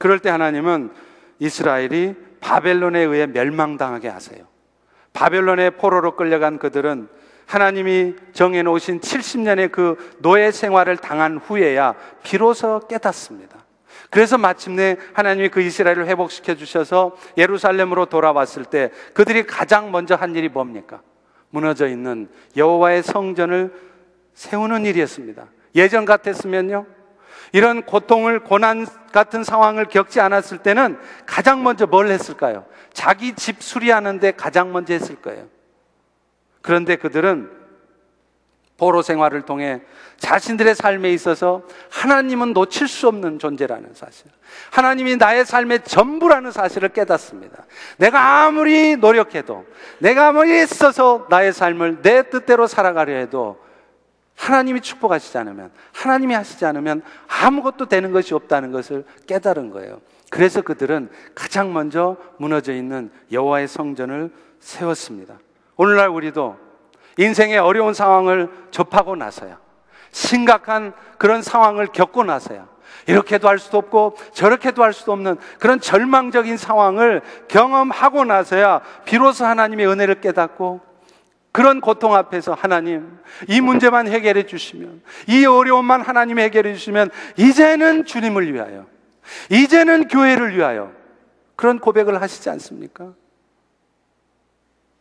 그럴 때 하나님은 이스라엘이 바벨론에 의해 멸망당하게 하세요. 바벨론의 포로로 끌려간 그들은 하나님이 정해놓으신 70년의 그 노예 생활을 당한 후에야 비로소 깨닫습니다. 그래서 마침내 하나님이 그 이스라엘을 회복시켜 주셔서 예루살렘으로 돌아왔을 때 그들이 가장 먼저 한 일이 뭡니까? 무너져 있는 여호와의 성전을 세우는 일이었습니다. 예전 같았으면요, 이런 고난 같은 상황을 겪지 않았을 때는 가장 먼저 뭘 했을까요? 자기 집 수리하는데 가장 먼저 했을 거예요. 그런데 그들은 포로 생활을 통해 자신들의 삶에 있어서 하나님은 놓칠 수 없는 존재라는 사실, 하나님이 나의 삶의 전부라는 사실을 깨닫습니다. 내가 아무리 노력해도, 내가 아무리 애써서 나의 삶을 내 뜻대로 살아가려 해도 하나님이 축복하시지 않으면, 하나님이 하시지 않으면 아무것도 되는 것이 없다는 것을 깨달은 거예요. 그래서 그들은 가장 먼저 무너져 있는 여호와의 성전을 세웠습니다. 오늘날 우리도 인생의 어려운 상황을 접하고 나서야, 심각한 그런 상황을 겪고 나서야, 이렇게도 할 수도 없고 저렇게도 할 수도 없는 그런 절망적인 상황을 경험하고 나서야 비로소 하나님의 은혜를 깨닫고, 그런 고통 앞에서 하나님, 이 문제만 해결해 주시면, 이 어려움만 하나님이 해결해 주시면 이제는 주님을 위하여, 이제는 교회를 위하여, 그런 고백을 하시지 않습니까?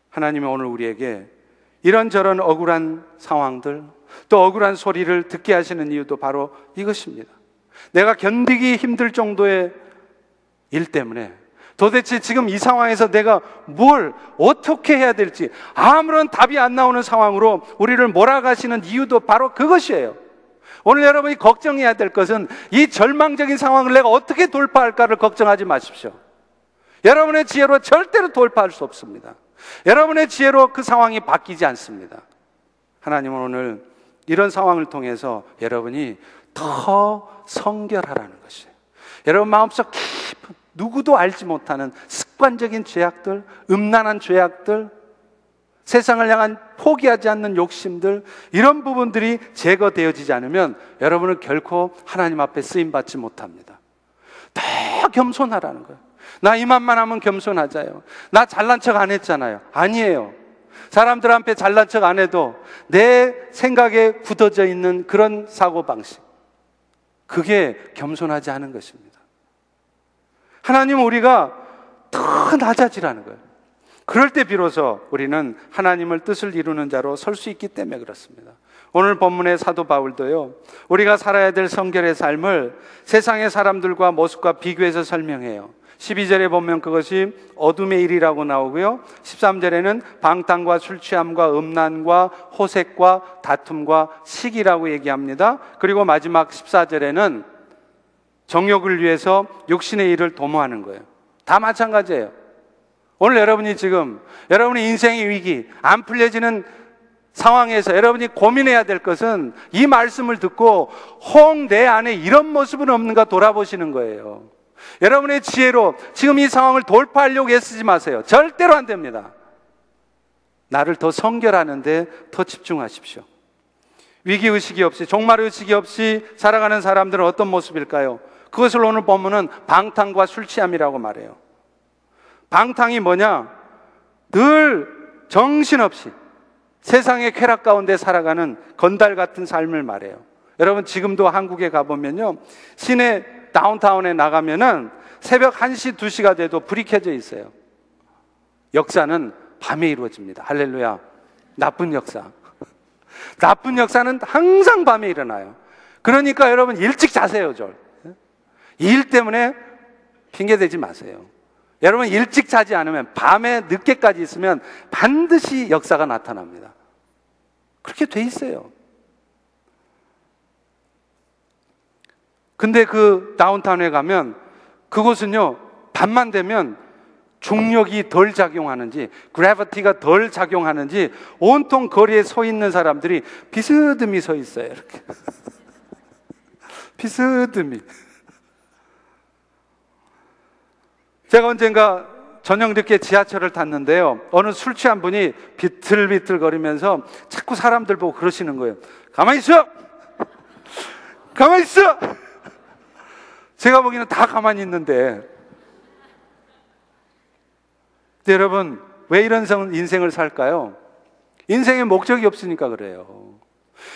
하나님이 오늘 우리에게 이런저런 억울한 상황들, 또 억울한 소리를 듣게 하시는 이유도 바로 이것입니다. 내가 견디기 힘들 정도의 일 때문에 도대체 지금 이 상황에서 내가 뭘 어떻게 해야 될지 아무런 답이 안 나오는 상황으로 우리를 몰아가시는 이유도 바로 그것이에요. 오늘 여러분이 걱정해야 될 것은 이 절망적인 상황을 내가 어떻게 돌파할까를 걱정하지 마십시오. 여러분의 지혜로 절대로 돌파할 수 없습니다. 여러분의 지혜로 그 상황이 바뀌지 않습니다. 하나님은 오늘 이런 상황을 통해서 여러분이 더 성결하라는 것이에요. 여러분 마음속 깊은, 누구도 알지 못하는 습관적인 죄악들, 음란한 죄악들, 세상을 향한 포기하지 않는 욕심들, 이런 부분들이 제거되어지지 않으면 여러분은 결코 하나님 앞에 쓰임받지 못합니다. 더 겸손하라는 거예요. 나 이만만 하면 겸손하자요. 나 잘난 척 안 했잖아요. 아니에요. 사람들 앞에 잘난 척 안 해도 내 생각에 굳어져 있는 그런 사고방식, 그게 겸손하지 않은 것입니다. 하나님은 우리가 더 낮아지라는 거예요. 그럴 때 비로소 우리는 하나님을 뜻을 이루는 자로 설 수 있기 때문에 그렇습니다. 오늘 본문의 사도 바울도요, 우리가 살아야 될 성결의 삶을 세상의 사람들과 모습과 비교해서 설명해요. 12절에 보면 그것이 어둠의 일이라고 나오고요, 13절에는 방탕과 술 취함과 음란과 호색과 다툼과 시기라고 얘기합니다. 그리고 마지막 14절에는 정욕을 위해서 육신의 일을 도모하는 거예요. 다 마찬가지예요. 오늘 여러분이 지금 여러분의 인생의 위기, 안 풀려지는 상황에서 여러분이 고민해야 될 것은 이 말씀을 듣고 혹 내 안에 이런 모습은 없는가 돌아보시는 거예요. 여러분의 지혜로 지금 이 상황을 돌파하려고 애쓰지 마세요. 절대로 안 됩니다. 나를 더 성결하는 데 더 집중하십시오. 위기의식이 없이, 종말의식이 없이 살아가는 사람들은 어떤 모습일까요? 그것을 오늘 본문은 방탕과 술 취함이라고 말해요. 방탕이 뭐냐? 늘 정신없이 세상의 쾌락 가운데 살아가는 건달 같은 삶을 말해요. 여러분, 지금도 한국에 가보면요, 시내 다운타운에 나가면은 새벽 1시, 2시가 돼도 불이 켜져 있어요. 역사는 밤에 이루어집니다. 할렐루야. 나쁜 역사. 나쁜 역사는 항상 밤에 일어나요. 그러니까 여러분 일찍 자세요, 좀. 일 때문에 핑계대지 마세요. 여러분 일찍 자지 않으면, 밤에 늦게까지 있으면 반드시 역사가 나타납니다. 그렇게 돼 있어요. 근데 그 다운타운에 가면 그곳은요, 밤만 되면 중력이 덜 작용하는지, 그래비티가 덜 작용하는지 온통 거리에 서 있는 사람들이 비스듬히 서 있어요. 이렇게 비스듬히. 제가 언젠가 저녁 늦게 지하철을 탔는데요, 어느 술 취한 분이 비틀비틀 거리면서 자꾸 사람들 보고 그러시는 거예요. 가만히 있어! 가만히 있어! 제가 보기에는 다 가만히 있는데. 근데 여러분, 왜 이런 인생을 살까요? 인생에 목적이 없으니까 그래요.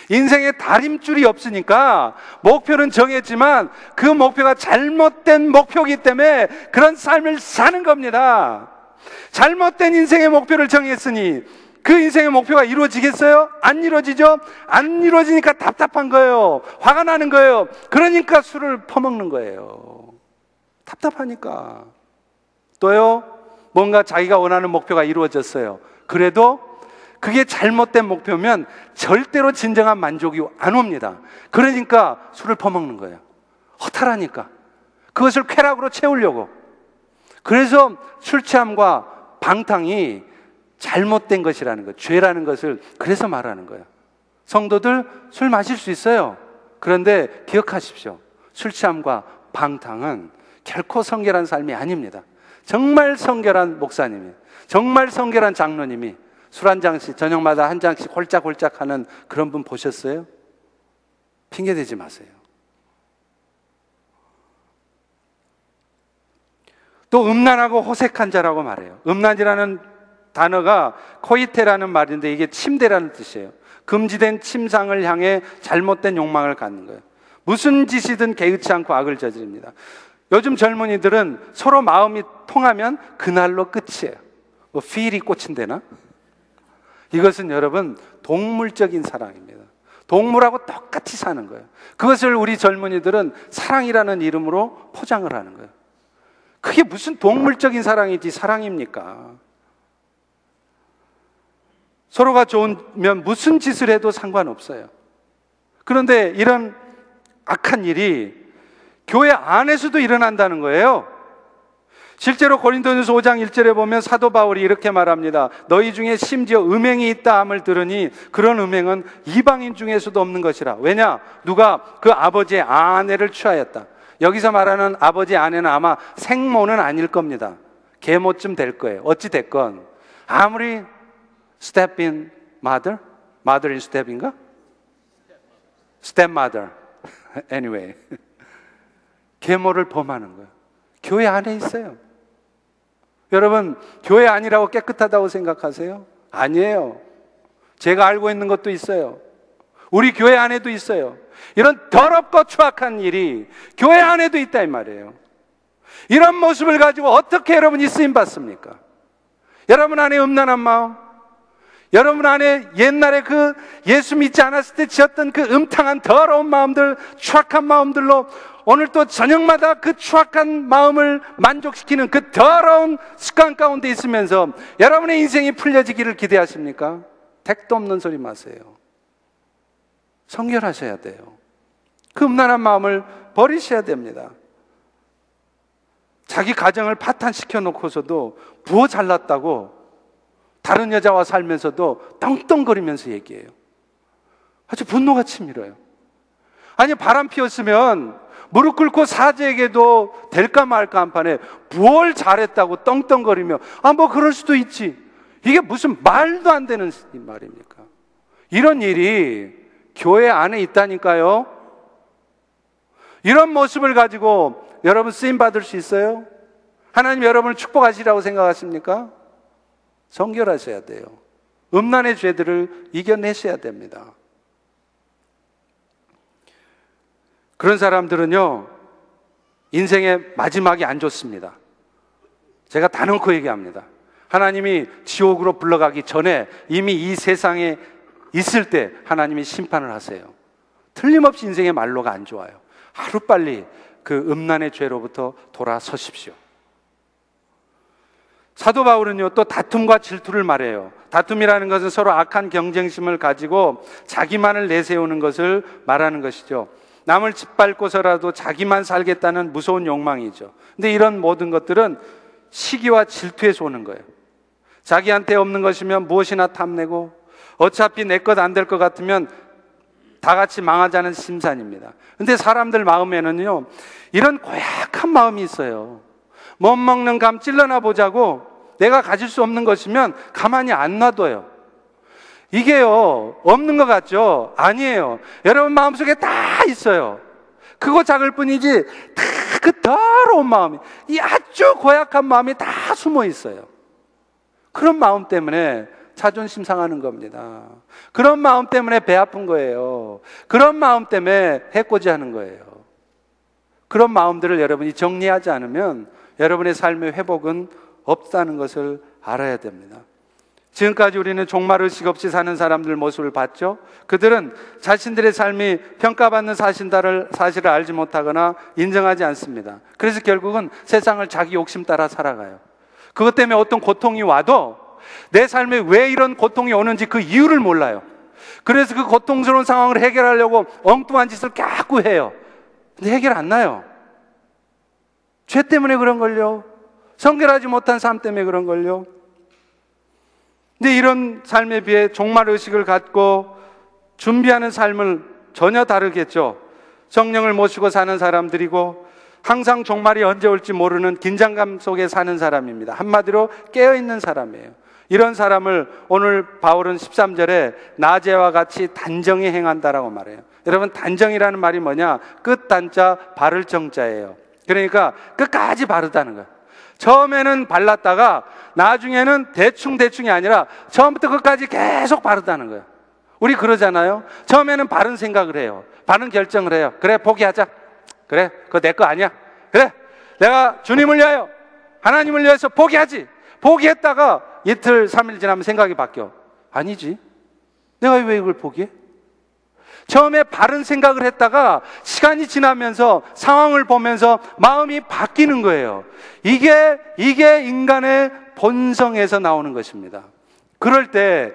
인생에 다림줄이 없으니까 목표는 정했지만 그 목표가 잘못된 목표이기 때문에 그런 삶을 사는 겁니다. 잘못된 인생의 목표를 정했으니 그 인생의 목표가 이루어지겠어요? 안 이루어지죠? 안 이루어지니까 답답한 거예요. 화가 나는 거예요. 그러니까 술을 퍼먹는 거예요. 답답하니까. 또요, 뭔가 자기가 원하는 목표가 이루어졌어요. 그래도 그게 잘못된 목표면 절대로 진정한 만족이 안 옵니다. 그러니까 술을 퍼먹는 거예요. 허탈하니까. 그것을 쾌락으로 채우려고. 그래서 술 취함과 방탕이 잘못된 것이라는 것, 죄라는 것을 그래서 말하는 거예요. 성도들 술 마실 수 있어요. 그런데 기억하십시오. 술 취함과 방탕은 결코 성결한 삶이 아닙니다. 정말 성결한 목사님이, 정말 성결한 장로님이 술 한 잔씩, 저녁마다 한 잔씩 홀짝홀짝 하는 그런 분 보셨어요? 핑계대지 마세요. 또 음란하고 호색한 자라고 말해요. 음란이라는 단어가 코이테라는 말인데 이게 침대라는 뜻이에요. 금지된 침상을 향해 잘못된 욕망을 갖는 거예요. 무슨 짓이든 개의치 않고 악을 저지릅니다. 요즘 젊은이들은 서로 마음이 통하면 그날로 끝이에요. 뭐 필이 꽂힌대나? 이것은 여러분 동물적인 사랑입니다. 동물하고 똑같이 사는 거예요. 그것을 우리 젊은이들은 사랑이라는 이름으로 포장을 하는 거예요. 그게 무슨 동물적인 사랑이지 사랑입니까? 서로가 좋으면 무슨 짓을 해도 상관없어요. 그런데 이런 악한 일이 교회 안에서도 일어난다는 거예요. 실제로 고린도전서 5장 1절에 보면 사도 바울이 이렇게 말합니다. 너희 중에 심지어 음행이 있다 함을 들으니 그런 음행은 이방인 중에서도 없는 것이라. 왜냐? 누가 그 아버지의 아내를 취하였다. 여기서 말하는 아버지 아내는 아마 생모는 아닐 겁니다. 계모쯤 될 거예요. 어찌 됐건 아무리 step in mother? mother in step인가? stepmother. anyway. 계모를 범하는 거예요. 교회 안에 있어요. 여러분, 교회 아니라고 깨끗하다고 생각하세요? 아니에요. 제가 알고 있는 것도 있어요. 우리 교회 안에도 있어요. 이런 더럽고 추악한 일이 교회 안에도 있다 이 말이에요. 이런 모습을 가지고 어떻게 여러분이 쓰임받습니까? 여러분 안에 음란한 마음, 여러분 안에 옛날에 그 예수 믿지 않았을 때 지었던 그 음탕한 더러운 마음들, 추악한 마음들로 오늘 또 저녁마다 그 추악한 마음을 만족시키는 그 더러운 습관 가운데 있으면서 여러분의 인생이 풀려지기를 기대하십니까? 택도 없는 소리 마세요. 성결하셔야 돼요. 그 음란한 마음을 버리셔야 됩니다. 자기 가정을 파탄시켜 놓고서도 부어 잘났다고 다른 여자와 살면서도 떵떵거리면서 얘기해요. 아주 분노가 치밀어요. 아니, 바람 피웠으면 무릎 꿇고 사제에게도 될까 말까 한 판에 뭘 잘했다고 떵떵거리며 뭐 그럴 수도 있지. 이게 무슨 말도 안 되는 말입니까? 이런 일이 교회 안에 있다니까요. 이런 모습을 가지고 여러분 쓰임받을 수 있어요? 하나님 여러분을 축복하시라고 생각하십니까? 성결하셔야 돼요. 음란의 죄들을 이겨내셔야 됩니다. 그런 사람들은요, 인생의 마지막이 안 좋습니다. 제가 단언코 얘기합니다. 하나님이 지옥으로 불러가기 전에 이미 이 세상에 있을 때 하나님이 심판을 하세요. 틀림없이 인생의 말로가 안 좋아요. 하루빨리 그 음란의 죄로부터 돌아서십시오. 사도 바울은요, 또 다툼과 질투를 말해요. 다툼이라는 것은 서로 악한 경쟁심을 가지고 자기만을 내세우는 것을 말하는 것이죠. 남을 짓밟고서라도 자기만 살겠다는 무서운 욕망이죠. 근데 이런 모든 것들은 시기와 질투에서 오는 거예요. 자기한테 없는 것이면 무엇이나 탐내고 어차피 내 것 안 될 것 같으면 다 같이 망하자는 심산입니다. 근데 사람들 마음에는요, 이런 고약한 마음이 있어요. 못 먹는 감 찔러나 보자고 내가 가질 수 없는 것이면 가만히 안 놔둬요. 이게요, 없는 것 같죠? 아니에요. 여러분 마음속에 다 있어요. 그거 작을 뿐이지 다 그 더러운 마음이, 이 아주 고약한 마음이 다 숨어 있어요. 그런 마음 때문에 자존심 상하는 겁니다. 그런 마음 때문에 배 아픈 거예요. 그런 마음 때문에 해코지 하는 거예요. 그런 마음들을 여러분이 정리하지 않으면 여러분의 삶의 회복은 없다는 것을 알아야 됩니다. 지금까지 우리는 종말의식 없이 사는 사람들 모습을 봤죠. 그들은 자신들의 삶이 평가받는 사실을 알지 못하거나 인정하지 않습니다. 그래서 결국은 세상을 자기 욕심 따라 살아가요. 그것 때문에 어떤 고통이 와도 내 삶에 왜 이런 고통이 오는지 그 이유를 몰라요. 그래서 그 고통스러운 상황을 해결하려고 엉뚱한 짓을 자꾸 해요. 근데 해결 안 나요. 죄 때문에 그런 걸요. 성결하지 못한 삶 때문에 그런 걸요. 근데 이런 삶에 비해 종말의식을 갖고 준비하는 삶을 전혀 다르겠죠. 성령을 모시고 사는 사람들이고 항상 종말이 언제 올지 모르는 긴장감 속에 사는 사람입니다. 한마디로 깨어있는 사람이에요. 이런 사람을 오늘 바울은 13절에 낮에와 같이 단정히 행한다라고 말해요. 여러분, 단정이라는 말이 뭐냐? 끝 단자 바를 정자예요. 그러니까 끝까지 바르다는 거예요. 처음에는 발랐다가 나중에는 대충이 아니라 처음부터 끝까지 계속 바르다는 거예요. 우리 그러잖아요. 처음에는 바른 생각을 해요. 바른 결정을 해요. 그래, 포기하자. 그래, 그거 내 거 아니야. 그래, 내가 주님을 위하여, 하나님을 위해서 포기하지. 포기했다가 이틀, 3일 지나면 생각이 바뀌어. 아니지, 내가 왜 이걸 포기해? 처음에 바른 생각을 했다가 시간이 지나면서 상황을 보면서 마음이 바뀌는 거예요. 이게 인간의 본성에서 나오는 것입니다. 그럴 때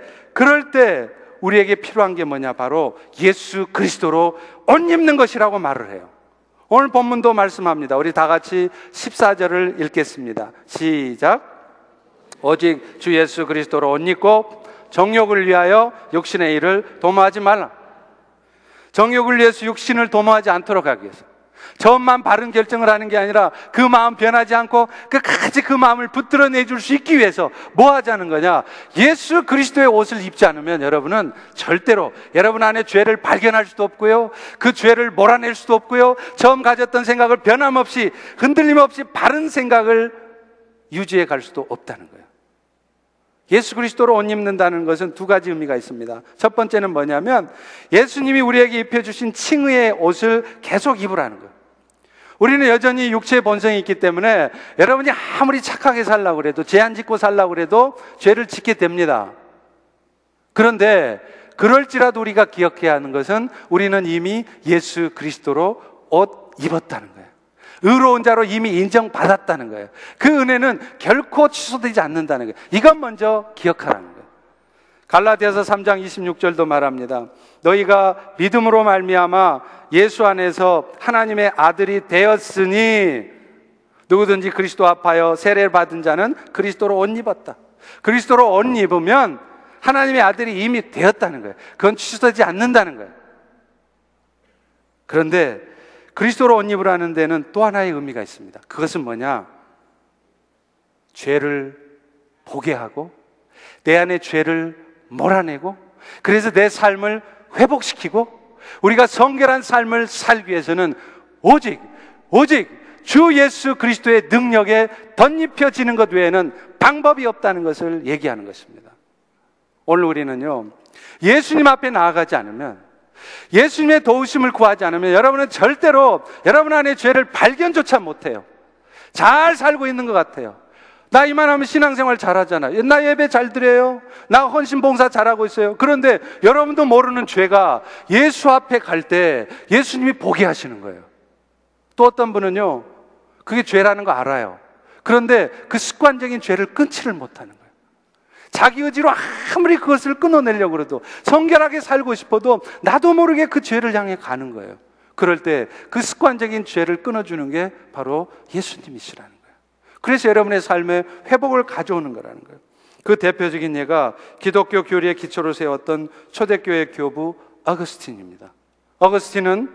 우리에게 필요한 게 뭐냐? 바로 예수 그리스도로 옷 입는 것이라고 말을 해요. 오늘 본문도 말씀합니다. 우리 다 같이 14절을 읽겠습니다. 시작. 오직 주 예수 그리스도로 옷 입고 정욕을 위하여 육신의 일을 도모하지 말라. 정욕을 위해서 육신을 도모하지 않도록 하기 위해서. 처음만 바른 결정을 하는 게 아니라 그 마음 변하지 않고 끝까지 그 마음을 붙들어 내줄 수 있기 위해서 뭐 하자는 거냐? 예수 그리스도의 옷을 입지 않으면 여러분은 절대로 여러분 안에 죄를 발견할 수도 없고요, 그 죄를 몰아낼 수도 없고요, 처음 가졌던 생각을 변함없이 흔들림 없이 바른 생각을 유지해 갈 수도 없다는 거예요. 예수 그리스도로 옷 입는다는 것은 두 가지 의미가 있습니다. 첫 번째는 뭐냐면 예수님이 우리에게 입혀주신 칭의의 옷을 계속 입으라는 거예요. 우리는 여전히 육체의 본성이 있기 때문에 여러분이 아무리 착하게 살려고 해도, 죄 안 짓고 살려고 해도 죄를 짓게 됩니다. 그런데 그럴지라도 우리가 기억해야 하는 것은 우리는 이미 예수 그리스도로 옷 입었다는 거예요. 의로운 자로 이미 인정받았다는 거예요. 그 은혜는 결코 취소되지 않는다는 거예요. 이것 먼저 기억하라는 거예요. 갈라디아서 3장 26절도 말합니다. 너희가 믿음으로 말미암아 예수 안에서 하나님의 아들이 되었으니 누구든지 그리스도 앞하여 세례를 받은 자는 그리스도로 옷 입었다. 그리스도로 옷 입으면 하나님의 아들이 이미 되었다는 거예요. 그건 취소되지 않는다는 거예요. 그런데 그리스도로 옷 입으라는 데는 또 하나의 의미가 있습니다. 그것은 뭐냐? 죄를 보게 하고 내 안에 죄를 몰아내고, 그래서 내 삶을 회복시키고 우리가 성결한 삶을 살기 위해서는 오직 주 예수 그리스도의 능력에 덧입혀지는 것 외에는 방법이 없다는 것을 얘기하는 것입니다. 오늘 우리는요, 예수님 앞에 나아가지 않으면, 예수님의 도우심을 구하지 않으면 여러분은 절대로 여러분 안에 죄를 발견조차 못해요. 잘 살고 있는 것 같아요. 나 이만하면 신앙생활 잘하잖아요. 나 예배 잘 드려요. 나 헌신봉사 잘하고 있어요. 그런데 여러분도 모르는 죄가 예수 앞에 갈 때 예수님이 보게 하시는 거예요. 또 어떤 분은요, 그게 죄라는 거 알아요. 그런데 그 습관적인 죄를 끊지를 못하는 거예요. 자기 의지로 아무리 그것을 끊어내려고 해도, 성결하게 살고 싶어도 나도 모르게 그 죄를 향해 가는 거예요. 그럴 때 그 습관적인 죄를 끊어주는 게 바로 예수님이시라는 거예요. 그래서 여러분의 삶에 회복을 가져오는 거라는 거예요. 그 대표적인 예가 기독교 교리의 기초를 세웠던 초대교회 교부 어거스틴입니다. 어거스틴은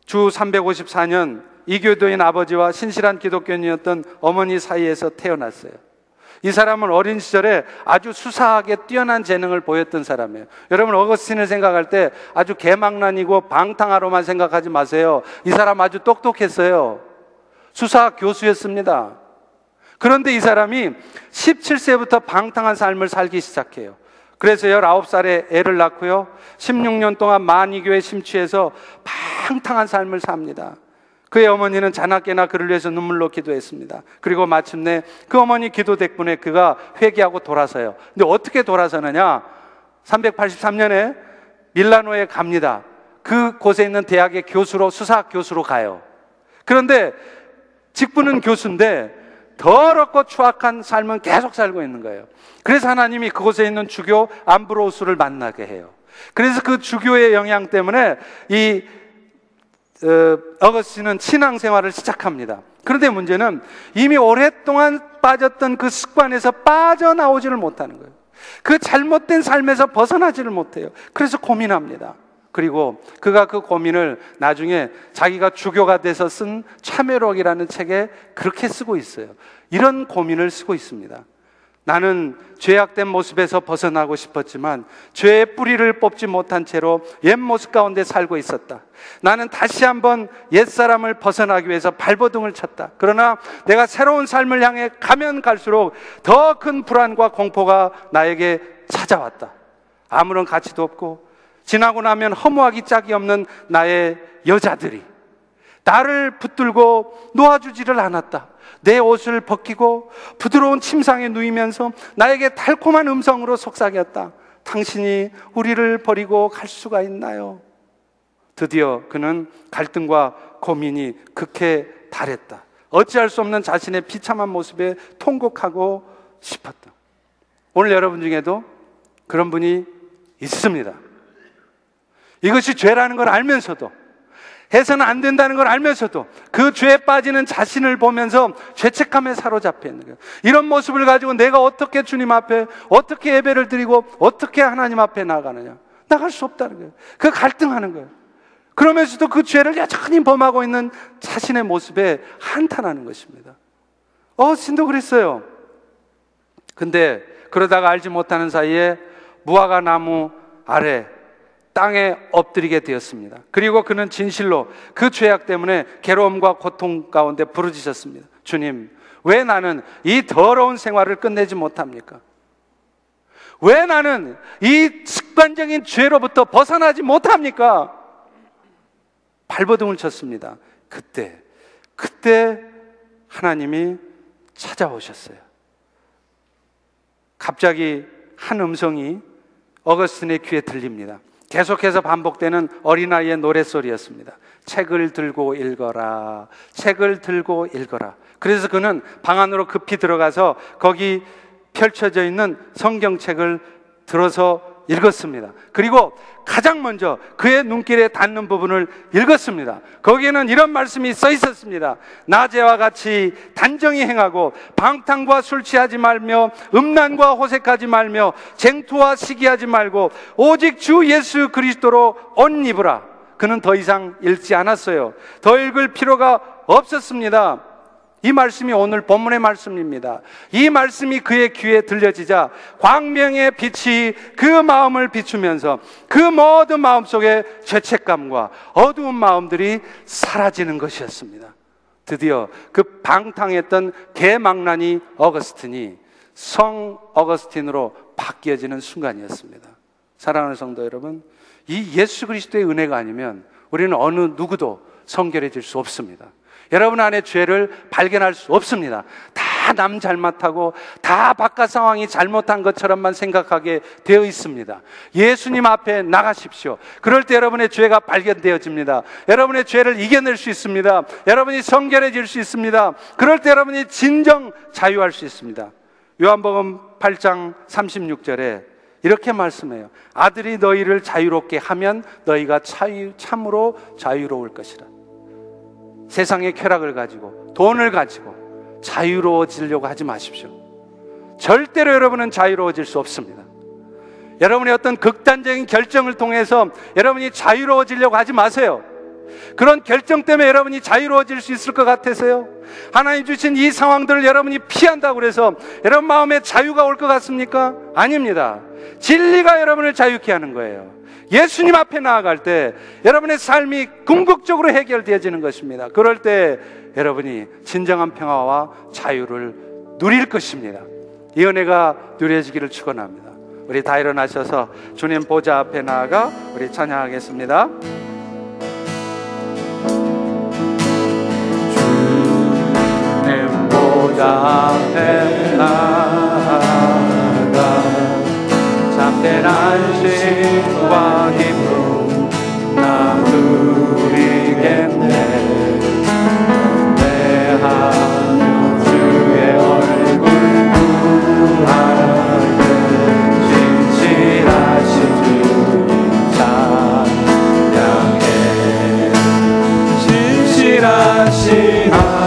주 354년 이교도인 아버지와 신실한 기독교인이었던 어머니 사이에서 태어났어요. 이 사람은 어린 시절에 아주 수사하게 뛰어난 재능을 보였던 사람이에요. 여러분, 어거스틴을 생각할 때 아주 개망난이고 방탕하로만 생각하지 마세요. 이 사람 아주 똑똑했어요. 수사 교수였습니다. 그런데 이 사람이 17세부터 방탕한 삶을 살기 시작해요. 그래서 19살에 애를 낳고요, 16년 동안 만이교에 심취해서 방탕한 삶을 삽니다. 그의 어머니는 자나깨나 그를 위해서 눈물로 기도했습니다. 그리고 마침내 그 어머니 기도 덕분에 그가 회개하고 돌아서요. 근데 어떻게 돌아서느냐? 383년에 밀라노에 갑니다. 그곳에 있는 대학의 교수로, 수사학 교수로 가요. 그런데 직분은 교수인데 더럽고 추악한 삶은 계속 살고 있는 거예요. 그래서 하나님이 그곳에 있는 주교 암브로우스를 만나게 해요. 그래서 그 주교의 영향 때문에 이 어거스틴은 신앙생활을 시작합니다. 그런데 문제는 이미 오랫동안 빠졌던 그 습관에서 빠져나오지를 못하는 거예요. 그 잘못된 삶에서 벗어나지를 못해요. 그래서 고민합니다. 그리고 그가 그 고민을 나중에 자기가 주교가 돼서 쓴 참회록이라는 책에 그렇게 쓰고 있어요. 이런 고민을 쓰고 있습니다. 나는 죄악된 모습에서 벗어나고 싶었지만 죄의 뿌리를 뽑지 못한 채로 옛 모습 가운데 살고 있었다. 나는 다시 한번 옛사람을 벗어나기 위해서 발버둥을 쳤다. 그러나 내가 새로운 삶을 향해 가면 갈수록 더 큰 불안과 공포가 나에게 찾아왔다. 아무런 가치도 없고 지나고 나면 허무하기 짝이 없는 나의 여자들이 나를 붙들고 놓아주지를 않았다. 내 옷을 벗기고 부드러운 침상에 누이면서 나에게 달콤한 음성으로 속삭였다. 당신이 우리를 버리고 갈 수가 있나요? 드디어 그는 갈등과 고민이 극에 달했다. 어찌할 수 없는 자신의 비참한 모습에 통곡하고 싶었다. 오늘 여러분 중에도 그런 분이 있습니다. 이것이 죄라는 걸 알면서도, 해서는 안 된다는 걸 알면서도 그 죄에 빠지는 자신을 보면서 죄책감에 사로잡혀 있는 거예요. 이런 모습을 가지고 내가 어떻게 주님 앞에, 어떻게 예배를 드리고 어떻게 하나님 앞에 나가느냐? 나갈 수 없다는 거예요. 그 갈등하는 거예요. 그러면서도 그 죄를 여전히 범하고 있는 자신의 모습에 한탄하는 것입니다. 어거스틴도 그랬어요. 근데 그러다가 알지 못하는 사이에 무화과 나무 아래 땅에 엎드리게 되었습니다. 그리고 그는 진실로 그 죄악 때문에 괴로움과 고통 가운데 부르짖었습니다. 주님, 왜 나는 이 더러운 생활을 끝내지 못합니까? 왜 나는 이 습관적인 죄로부터 벗어나지 못합니까? 발버둥을 쳤습니다. 그때 하나님이 찾아오셨어요. 갑자기 한 음성이 어거스틴의 귀에 들립니다. 계속해서 반복되는 어린아이의 노랫소리였습니다. 책을 들고 읽어라. 책을 들고 읽어라. 그래서 그는 방 안으로 급히 들어가서 거기 펼쳐져 있는 성경책을 들어서 읽었습니다. 그리고 가장 먼저 그의 눈길에 닿는 부분을 읽었습니다. 거기에는 이런 말씀이 써 있었습니다. 낮에와 같이 단정히 행하고 방탕과 술 취하지 말며 음란과 호색하지 말며 쟁투와 시기하지 말고 오직 주 예수 그리스도로 옷 입으라. 그는 더 이상 읽지 않았어요. 더 읽을 필요가 없었습니다. 이 말씀이 오늘 본문의 말씀입니다. 이 말씀이 그의 귀에 들려지자 광명의 빛이 그 마음을 비추면서 그 모든 마음속에 죄책감과 어두운 마음들이 사라지는 것이었습니다. 드디어 그 방탕했던 개망나니 어거스틴이 성 어거스틴으로 바뀌어지는 순간이었습니다. 사랑하는 성도 여러분, 이 예수 그리스도의 은혜가 아니면 우리는 어느 누구도 성결해질 수 없습니다. 여러분 안에 죄를 발견할 수 없습니다. 다 남 잘못하고 다 바깥 상황이 잘못한 것처럼만 생각하게 되어 있습니다. 예수님 앞에 나가십시오. 그럴 때 여러분의 죄가 발견되어집니다. 여러분의 죄를 이겨낼 수 있습니다. 여러분이 성결해질 수 있습니다. 그럴 때 여러분이 진정 자유할 수 있습니다. 요한복음 8장 36절에 이렇게 말씀해요. 아들이 너희를 자유롭게 하면 너희가 참으로 자유로울 것이라. 세상의 쾌락을 가지고 돈을 가지고 자유로워지려고 하지 마십시오. 절대로 여러분은 자유로워질 수 없습니다. 여러분의 어떤 극단적인 결정을 통해서 여러분이 자유로워지려고 하지 마세요. 그런 결정 때문에 여러분이 자유로워질 수 있을 것 같아서요? 하나님 주신 이 상황들을 여러분이 피한다고 해서 여러분 마음에 자유가 올 것 같습니까? 아닙니다. 진리가 여러분을 자유케 하는 거예요. 예수님 앞에 나아갈 때 여러분의 삶이 궁극적으로 해결되어지는 것입니다. 그럴 때 여러분이 진정한 평화와 자유를 누릴 것입니다. 이 은혜가 누려지기를 축원합니다. 우리 다 일어나셔서 주님 보좌 앞에 나아가 우리 찬양하겠습니다. 주님 보좌 앞에 나아가 참된 안식과 기쁨 나 누리겠네. 내 하늘 주의 얼굴 구하는 진실하신 주님 찬양해. 진실하신 하나님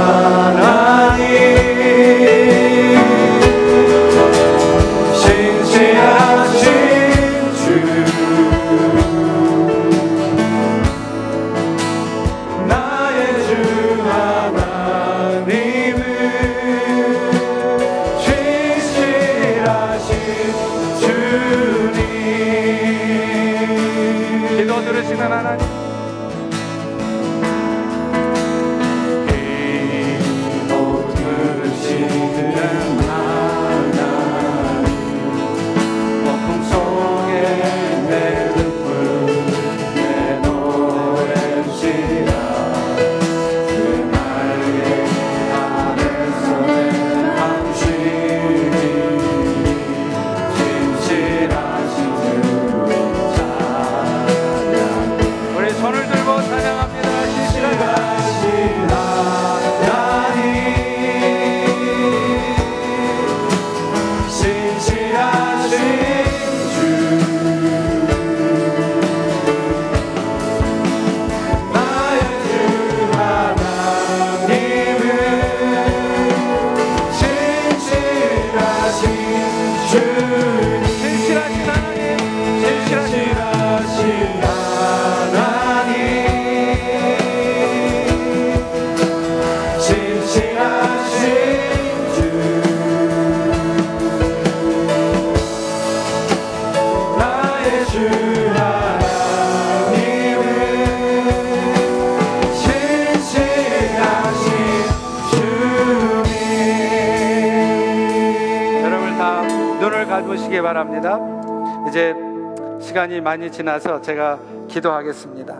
놓으시기 바랍니다. 이제 시간이 많이 지나서 제가 기도하겠습니다.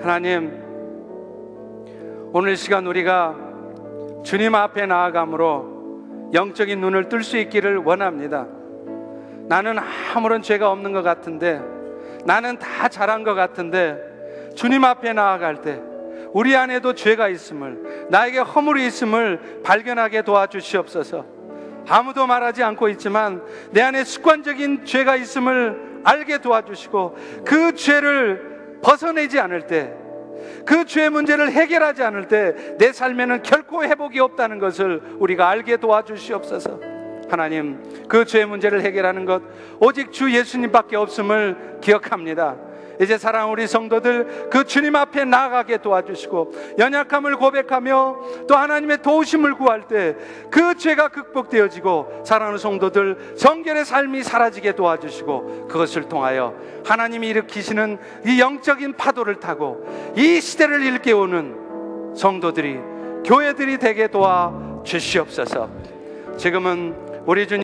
하나님, 오늘 시간 우리가 주님 앞에 나아감으로 영적인 눈을 뜰 수 있기를 원합니다. 나는 아무런 죄가 없는 것 같은데, 나는 다 잘한 것 같은데, 주님 앞에 나아갈 때 우리 안에도 죄가 있음을, 나에게 허물이 있음을 발견하게 도와주시옵소서. 아무도 말하지 않고 있지만 내 안에 습관적인 죄가 있음을 알게 도와주시고, 그 죄를 벗어내지 않을 때, 그 죄의 문제를 해결하지 않을 때 내 삶에는 결코 회복이 없다는 것을 우리가 알게 도와주시옵소서. 하나님, 그 죄의 문제를 해결하는 것 오직 주 예수님밖에 없음을 기억합니다. 이제 사랑하는 우리 성도들, 그 주님 앞에 나아가게 도와주시고, 연약함을 고백하며 또 하나님의 도우심을 구할 때 그 죄가 극복되어지고, 사랑하는 성도들 성결의 삶이 사라지게 도와주시고, 그것을 통하여 하나님이 일으키시는 이 영적인 파도를 타고 이 시대를 일깨우는 성도들이, 교회들이 되게 도와주시옵소서. 지금은 우리 주님